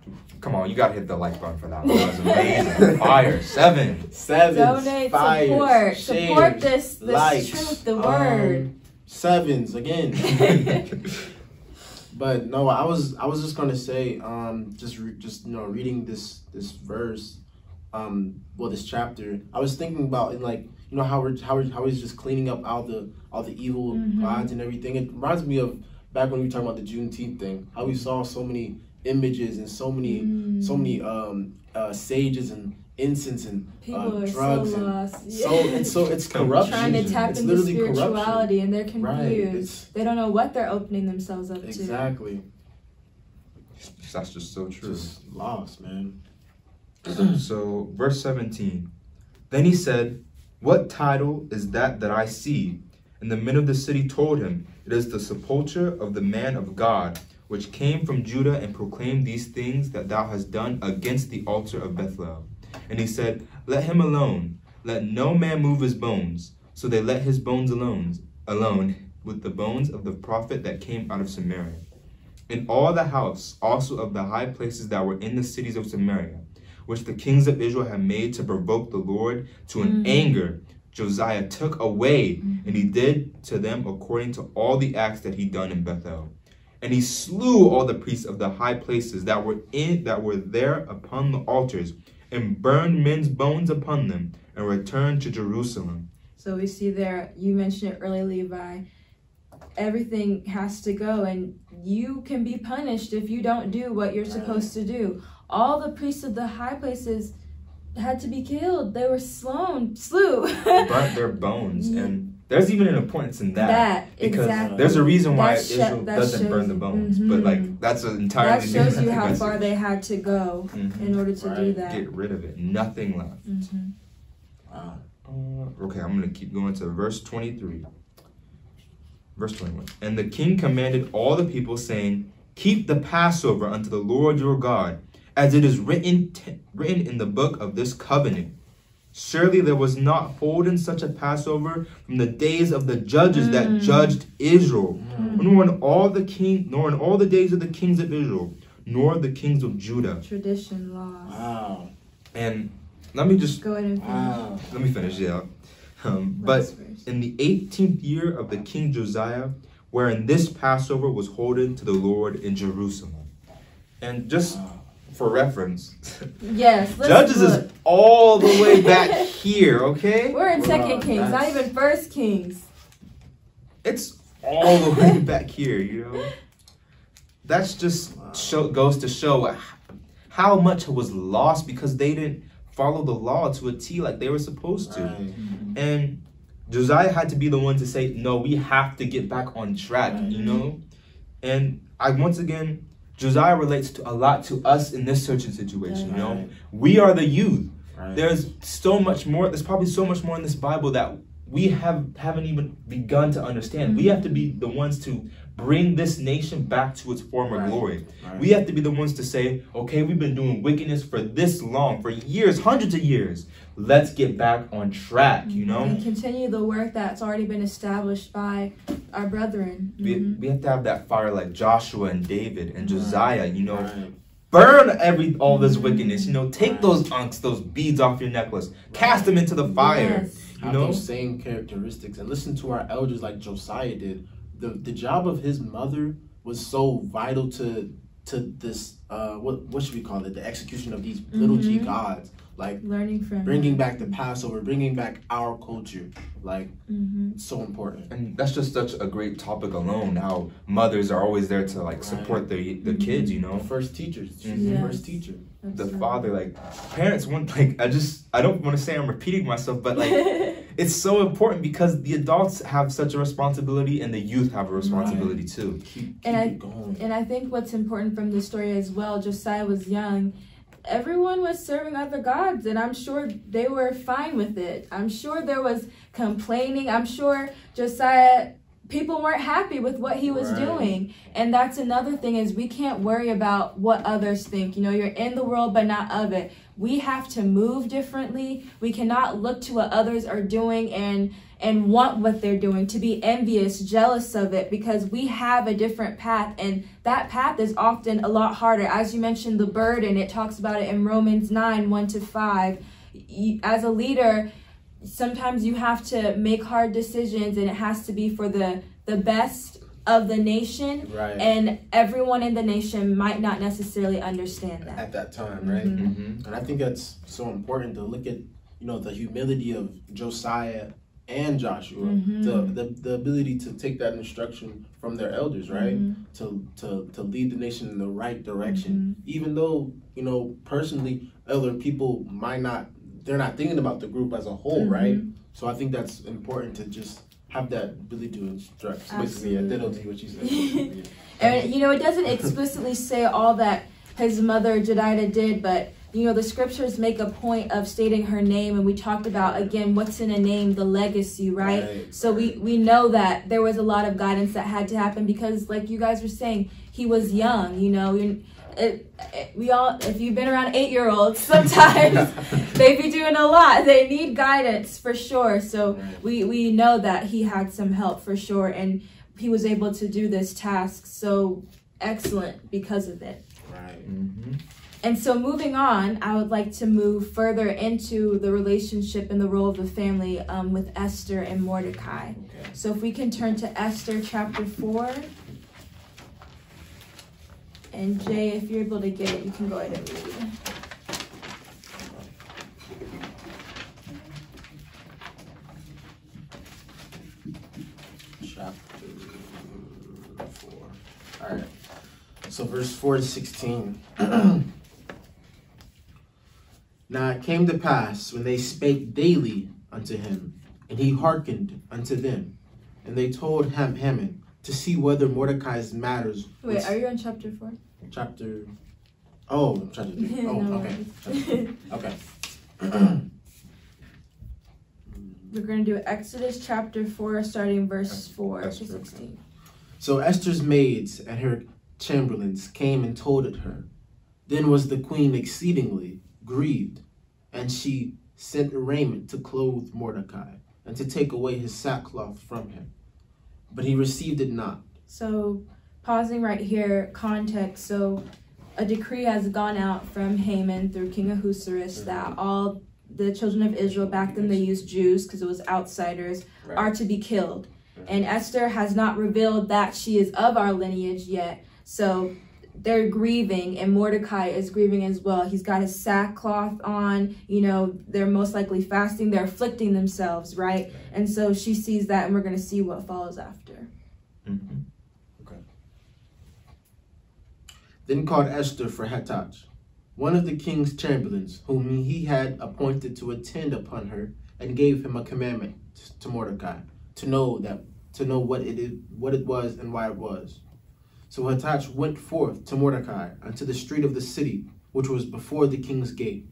Come on, you gotta hit the like button for that one. That was amazing. Fire. 7. Donate, fire, support this likes, truth, the word. 7s again. But no, I was just gonna say, reading this verse, this chapter, I was thinking about how he's just cleaning up all the evil gods and everything. It reminds me of back when we were talking about the Juneteenth thing, how we saw so many images and so many sages and incense and people drugs, are so lost. It's corruption. Trying to tap into spirituality, and they're confused. Right. They don't know what they're opening themselves up to. Exactly. That's just so true. Just lost, man. So, verse 17. Then he said, "What title is that I see?" And the men of the city told him, "It is the sepulchre of the man of God, which came from Judah and proclaimed these things that thou hast done against the altar of Bethel." And he said, "Let him alone. Let no man move his bones." So they let his bones alone with the bones of the prophet that came out of Samaria. And all the house also of the high places that were in the cities of Samaria, which the kings of Israel had made to provoke the Lord to an anger, Josiah took away, and he did to them according to all the acts that he done in Bethel. And he slew all the priests of the high places that were there upon the altars, and burned men's bones upon them, and returned to Jerusalem. So we see there, you mentioned it earlier, Levi, everything has to go, and you can be punished if you don't do what you're supposed to do. All the priests of the high places had to be killed. They were slew. Burnt their bones, and there's even an importance in that because there's a reason why Israel doesn't burn the bones, but that's an entirely different. That shows you how far they had to go in order to do that. Get rid of it. Nothing left. Okay, I'm going to keep going to verse 23. Verse 21. And the king commanded all the people, saying, "Keep the Passover unto the Lord your God, as it is written in the book of this covenant. Surely there was not holden such a Passover from the days of the judges that judged Israel, nor in all the days of the kings of Israel, nor the kings of Judah." Tradition, laws. Wow. And let me just go ahead and finish. Let me finish. Yeah. But in the 18th year of the king Josiah, wherein this Passover was holden to the Lord in Jerusalem. And just for reference, yes, Judges is all the way back here, okay? We're in 2nd Kings, not even 1st Kings. It's all the way back here, you know? That's just goes to show how much was lost because they didn't follow the law to a T like they were supposed to. And Josiah had to be the one to say, no, we have to get back on track, you know? And once again, Josiah relates a lot to us in this certain situation, you know? We are the youth. There's so much more. There's probably so much more in this Bible that we haven't even begun to understand. We have to be the ones to bring this nation back to its former glory. We have to be the ones to say, okay, we've been doing wickedness for this long, for years, hundreds of years. Let's get back on track, you know? And continue the work that's already been established by our brethren. We have to have that fire like Joshua and David and Josiah, you know? Burn all this wickedness, you know? Take those unks, those beads off your necklace. Cast them into the fire. Have those same characteristics. And listen to our elders like Josiah did. The job of his mother was so vital to this what should we call it, the execution of these little g gods, like learning from bringing back the Passover, bringing back our culture, like it's so important. And that's just such a great topic alone, how mothers are always there to like support their kids, you know, the first teachers. She's the first teacher. The father, like parents want, like I don't want to say I'm repeating myself, but like it's so important because the adults have such a responsibility and the youth have a responsibility too. Keep it going. And I think what's important from this story as well, Josiah was young. Everyone was serving other gods, and I'm sure they were fine with it. I'm sure there was complaining. I'm sure Josiah, people weren't happy with what he was doing. And that's another thing, is we can't worry about what others think. You know, you're in the world, but not of it. We have to move differently. We cannot look to what others are doing and want what they're doing, to be envious, jealous of it, because we have a different path, and that path is often a lot harder. As you mentioned, the burden, it talks about it in Romans 9, 1-5. As a leader, sometimes you have to make hard decisions, and it has to be for the best of the nation, Right. and everyone in the nation might not necessarily understand that. At that time, right? Mm-hmm. And I think that's so important to look at, the humility of Josiah and Joshua, the ability to take that instruction from their elders, right? To lead the nation in the right direction, even though personally other people they're not thinking about the group as a whole, right? So I think that's important to just have that ability to instruct. So basically, I ditto to what you said. And it doesn't explicitly say all that his mother Jedidah did, but the scriptures make a point of stating her name, and we talked about, again, what's in a name, the legacy, right? So we know that there was a lot of guidance that had to happen because, like you guys were saying, he was young, if you've been around 8-year-olds, sometimes they be doing a lot. They need guidance for sure. So we know that he had some help for sure, and he was able to do this task so excellent because of it. Right. And so moving on, I would like to move further into the relationship and the role of the family with Esther and Mordecai. Okay. So if we can turn to Esther chapter 4. And Jay, if you're able to get it, you can go ahead and read. Chapter 4. All right. So verse 4 to 16. Now it came to pass when they spake daily unto him, and he hearkened unto them, and they told Haman to see whether Mordecai's matters. Wait, are you on chapter 4? Chapter 3. Oh, No okay. Okay. We're going to do Exodus chapter 4, starting verse 4 to Esther, 16. So Esther's maids and her chamberlains came and told it her. Then was the queen exceedingly grieved, and she sent raiment to clothe Mordecai, and to take away his sackcloth from him. But he received it not. So, pausing right here, context. So, a decree has gone out from Haman through King Ahasuerus that all the children of Israel, back then they used Jews because it was outsiders, are to be killed. And Esther has not revealed that she is of our lineage yet. So, they're grieving, and Mordecai is grieving as well. He's got his sackcloth on, they're most likely fasting, they're afflicting themselves, right? And so she sees that, and we're going to see what follows after. Okay. Then called Esther for Hathach, one of the king's chamberlains, whom he had appointed to attend upon her, and gave him a commandment to Mordecai, to know what it was and why it was. So Hathach went forth to Mordecai unto the street of the city, which was before the king's gate.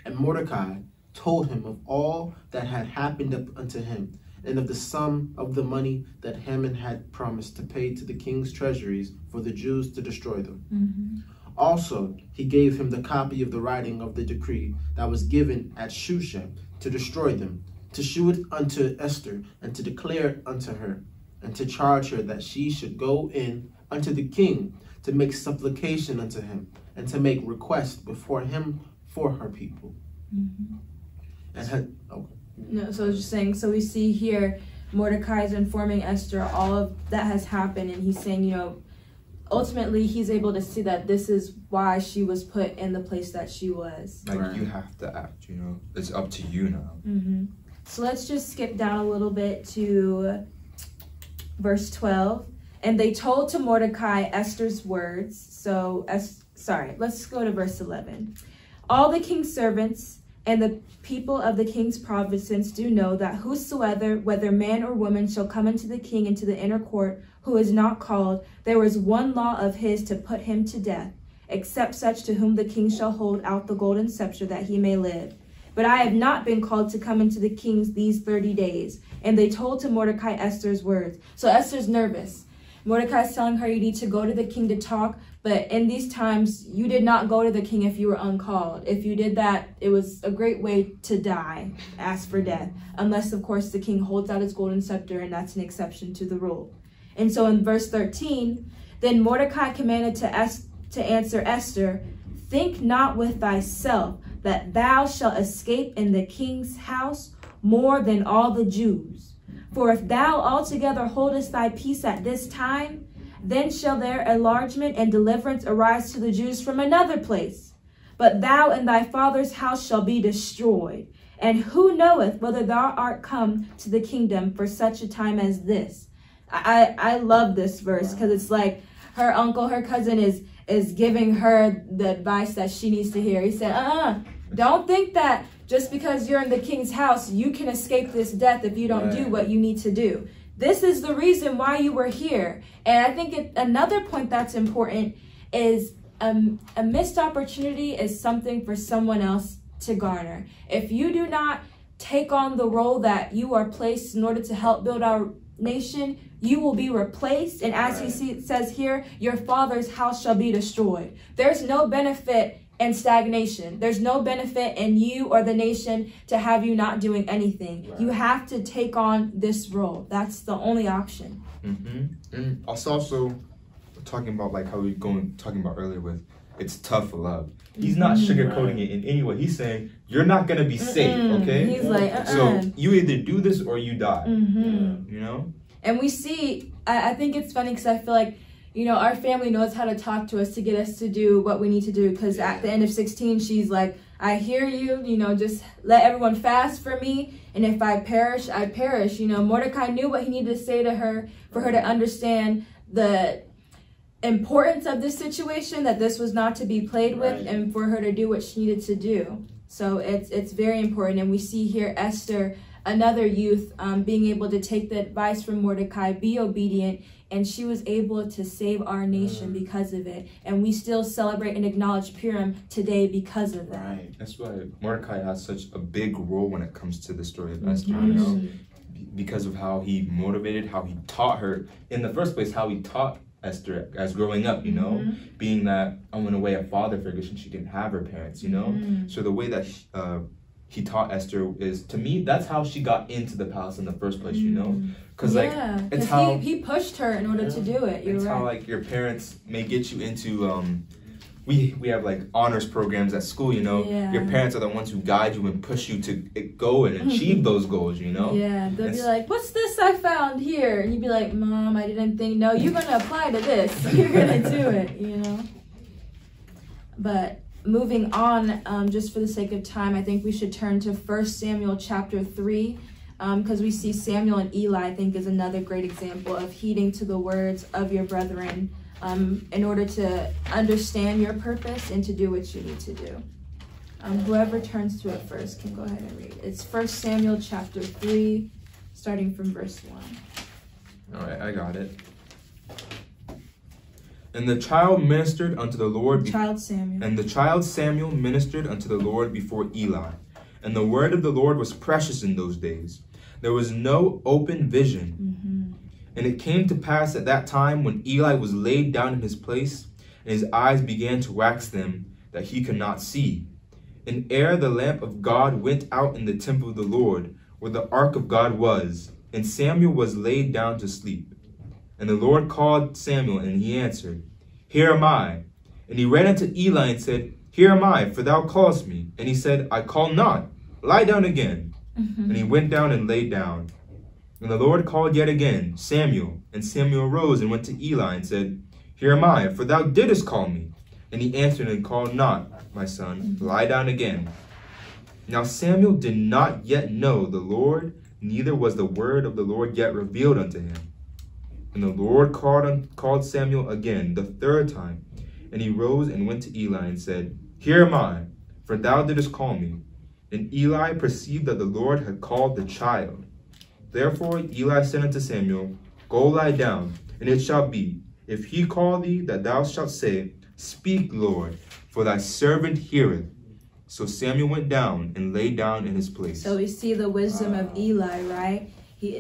And Mordecai told him of all that had happened unto him, and of the sum of the money that Haman had promised to pay to the king's treasuries for the Jews to destroy them. Also, he gave him the copy of the writing of the decree that was given at Shushan to destroy them, to shew it unto Esther, and to declare it unto her, and to charge her that she should go in unto the king to make supplication unto him, and to make request before him for her people. And No, so I was just saying, so we see here Mordecai is informing Esther all of that has happened, and he's saying, ultimately he's able to see that this is why she was put in the place that she was. Like, you have to act, it's up to you now. So let's just skip down a little bit to verse 12. And they told to Mordecai Esther's words. So, let's go to verse 11. All the king's servants and the people of the king's provinces do know that whosoever, whether man or woman, shall come into the king into the inner court, who is not called, there is one law of his to put him to death, except such to whom the king shall hold out the golden scepter that he may live. But I have not been called to come into the king's these 30 days. And they told to Mordecai Esther's words. So Esther's nervous. Mordecai's telling her you need to go to the king to talk, but in these times, you did not go to the king if you were uncalled. If you did that, it was a great way to die, ask for death, unless, of course, the king holds out his golden scepter, and that's an exception to the rule. And so in verse 13, then Mordecai commanded to answer Esther, think not with thyself that thou shalt escape in the king's house more than all the Jews. For if thou altogether holdest thy peace at this time, Then shall their enlargement and deliverance arise to the Jews from another place. But thou and thy father's house shall be destroyed. And who knoweth whether thou art come to the kingdom for such a time as this? I love this verse because it's like her uncle, her cousin is giving her the advice that she needs to hear. He said, don't think that just because you're in the king's house, you can escape this death if you don't do what you need to do. This is the reason why you were here. And I think another point that's important is a missed opportunity is something for someone else to garner. If you do not take on the role that you are placed in order to help build our nation, you will be replaced. And as he says here, your father's house shall be destroyed. There's no benefit in stagnation. There's no benefit in you or the nation to have you not doing anything. You have to take on this role. That's the only option. And also talking about like how talking about earlier with it's tough love. He's not sugarcoating it in any way. He's saying you're not gonna be safe, okay? He's like, so you either do this or you die. You know. And we see. I think it's funny because I feel like, you know, our family knows how to talk to us to get us to do what we need to do. Because at the end of 16, she's like, I hear you, you know, just let everyone fast for me. And if I perish, I perish. You know, Mordecai knew what he needed to say to her for her to understand the importance of this situation, that this was not to be played with, and for her to do what she needed to do. So it's very important. And we see here Esther, another youth, being able to take the advice from Mordecai, be obedient, and she was able to save our nation because of it. And we still celebrate and acknowledge Purim today because of that. That's why Mordecai has such a big role when it comes to the story of Esther, you know, because of how he motivated, how he taught her in the first place, how he taught Esther as growing up, you know, being that in a way a father figure since she didn't have her parents, you know. So the way that he taught Esther is, to me, that's how she got into the palace in the first place, you know, because like it's how he pushed her in order to do it. It's how like your parents may get you into we have like honors programs at school, you know. Your parents are the ones who guide you and push you to go and achieve those goals, you know. They'll be like, what's this I found here? And you'd be like, Mom, I didn't think. No, you're going to apply to this. You're going to do it, you know. But moving on, just for the sake of time, I think we should turn to 1 Samuel chapter 3, because we see Samuel and Eli, I think, is another great example of heeding to the words of your brethren, in order to understand your purpose and to do what you need to do. Whoever turns to it first can go ahead and read. It's 1 Samuel chapter 3, starting from verse 1. All right, I got it. And the child ministered unto the Lord. And the child Samuel ministered unto the Lord before Eli. And the word of the Lord was precious in those days. There was no open vision. And it came to pass at that time when Eli was laid down in his place, and his eyes began to wax dim, that he could not see. And ere the lamp of God went out in the temple of the Lord, where the ark of God was, and Samuel was laid down to sleep. And the Lord called Samuel, and he answered, Here am I. And he ran unto Eli and said, Here am I, for thou callest me. And he said, I call not. Lie down again. And he went down and lay down. And the Lord called yet again, Samuel. And Samuel arose and went to Eli and said, Here am I, for thou didst call me. And he answered and called not, My son, lie down again. Now Samuel did not yet know the Lord, neither was the word of the Lord yet revealed unto him. And the Lord called Samuel again the third time. And he rose and went to Eli and said, Here am I, for thou didst call me. And Eli perceived that the Lord had called the child. Therefore Eli said unto Samuel, Go lie down, and it shall be, if he call thee, that thou shalt say, Speak, Lord, for thy servant heareth. So Samuel went down and lay down in his place. So we see the wisdom of Eli, right?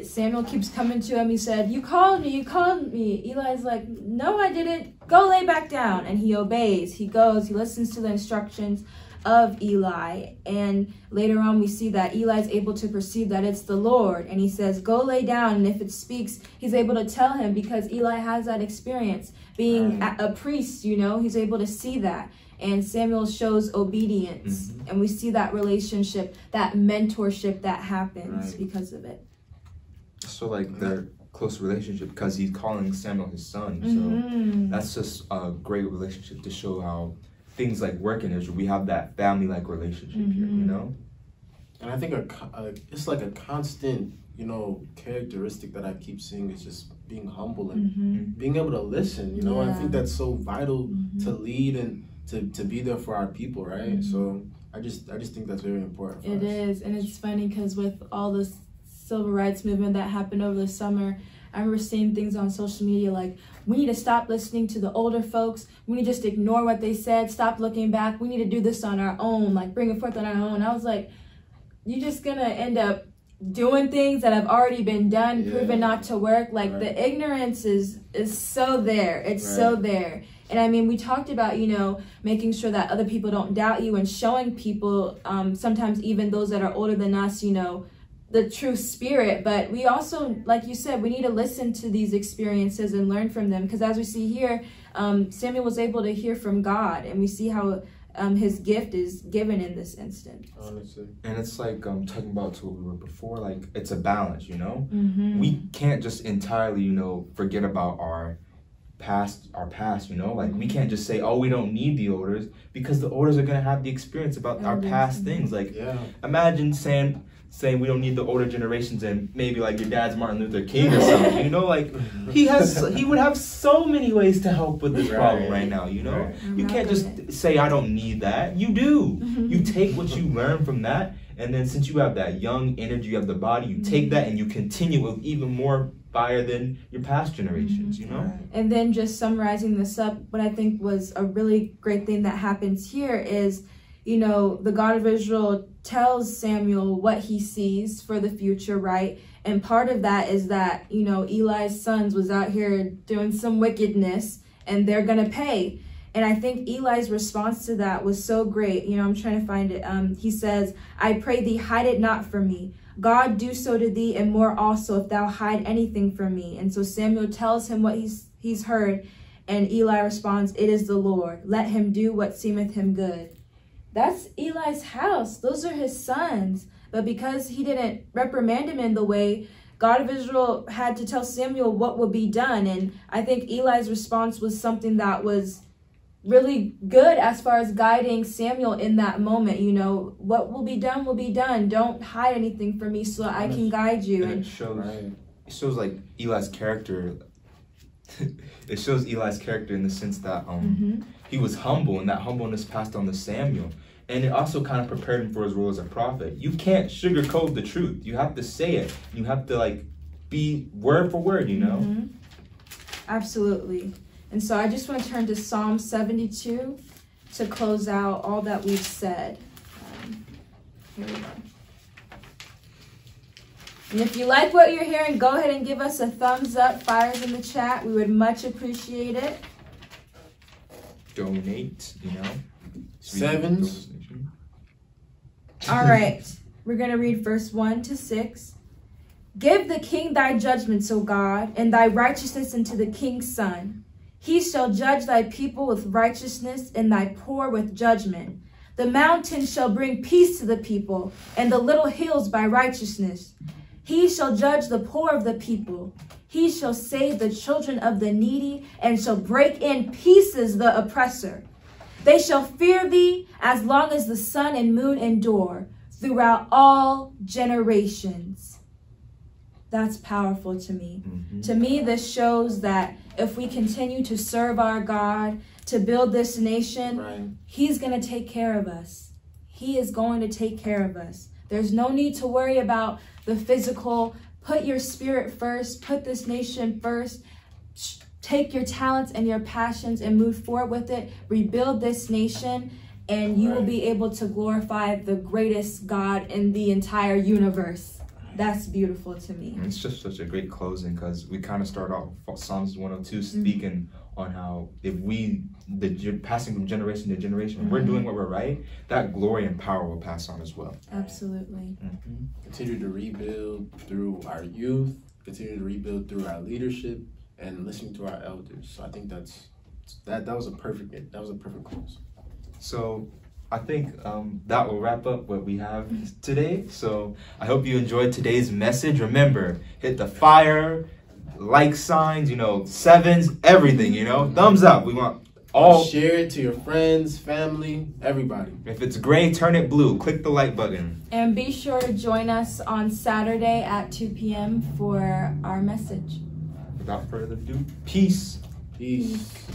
Samuel keeps coming to him. He said, You called me, you called me. Eli's like, No, I didn't. Go lay back down. And he obeys. He goes. He listens to the instructions of Eli. And later on, we see that Eli's able to perceive that it's the Lord. And he says, Go lay down. And if it speaks, he's able to tell him, because Eli has that experience. Being a priest, you know, he's able to see that. And Samuel shows obedience. And we see that relationship, that mentorship that happens because of it. So like they're close relationship because he's calling Samuel his son. So that's just a great relationship to show how things like work in Israel. We have that family-like relationship here, you know? And I think it's like a constant, you know, characteristic that I keep seeing is just being humble and being able to listen, you know? I think that's so vital to lead and to be there for our people, right? So I just think that's very important for us. It is, and it's funny because with all this civil rights movement that happened over the summer, I remember seeing things on social media like, we need to stop listening to the older folks. We need to just ignore what they said. Stop looking back. We need to do this on our own, like bring it forth on our own. I was like, you're just going to end up doing things that have already been done, proven not to work. Like the ignorance is so there. It's so there. And I mean, we talked about, you know, making sure that other people don't doubt you and showing people, sometimes even those that are older than us, you know, the true spirit. But we also, like you said, we need to listen to these experiences and learn from them. Because as we see here, Samuel was able to hear from God, and we see how his gift is given in this instance. Honestly. And it's like talking about to what we were before, like it's a balance, you know? We can't just entirely, you know, forget about our past, you know? Like we can't just say, oh, we don't need the elders, because the elders are going to have the experience about our past things. Like imagine saying we don't need the older generations and maybe like your dad's Martin Luther King or something, you know? Like he would have so many ways to help with this problem right now, you know? You can't just say I don't need that. You do. You take what you learn from that, and then since you have that young energy, you have the body, you take that and you continue with even more fire than your past generations, you know? And then just summarizing this up, what I think was a really great thing that happens here is, you know, the God of Israel tells Samuel what he sees for the future, right? And part of that is that, you know, Eli's sons was out here doing some wickedness and they're going to pay. And I think Eli's response to that was so great. You know, I'm trying to find it. He says, I pray thee, hide it not from me. God do so to thee and more also if thou hide anything from me. And so Samuel tells him what he's heard, and Eli responds, it is the Lord. Let him do what seemeth him good. That's Eli's house. Those are his sons. But because he didn't reprimand him in the way, God of Israel had to tell Samuel what would be done. And I think Eli's response was something that was really good as far as guiding Samuel in that moment. You know, what will be done will be done. Don't hide anything from me so I can guide you. And it shows like Eli's character. It shows Eli's character in the sense that he was humble, and that humbleness passed on to Samuel. And it also kind of prepared him for his role as a prophet. You can't sugarcoat the truth. You have to say it. You have to like be word for word, you know? Absolutely. And so I just want to turn to Psalm 72 to close out all that we've said. Here we go. And if you like what you're hearing, go ahead and give us a thumbs up, fires in the chat. We would much appreciate it. Donate, you know? Sevens. All right. We're going to read verse 1 to 6. Give the king thy judgments, O God, and thy righteousness unto the king's son. He shall judge thy people with righteousness, and thy poor with judgment. The mountains shall bring peace to the people, and the little hills by righteousness. He shall judge the poor of the people. He shall save the children of the needy, and shall break in pieces the oppressor. They shall fear thee as long as the sun and moon endure, throughout all generations. That's powerful to me. To me, this shows that if we continue to serve our God, to build this nation, he's going to take care of us. He is going to take care of us. There's no need to worry about the physical. Put your spirit first. Put this nation first. Take your talents and your passions and move forward with it. Rebuild this nation, and you will be able to glorify the greatest God in the entire universe. That's beautiful to me. It's just such a great closing, because we kind of start off Psalms 102 speaking on how if we, passing from generation to generation, if we're doing what we're right, that glory and power will pass on as well. Absolutely. Continue to rebuild through our youth, continue to rebuild through our leadership, and listening to our elders. So I think that was a perfect close. So I think that will wrap up what we have today. So I hope you enjoyed today's message. Remember, hit the fire, like signs, you know, sevens, everything, you know. Thumbs up. We want all. Share it to your friends, family, everybody. If it's gray, turn it blue. Click the like button. And be sure to join us on Saturday at 2 p.m. for our message. Without further ado, peace. Peace.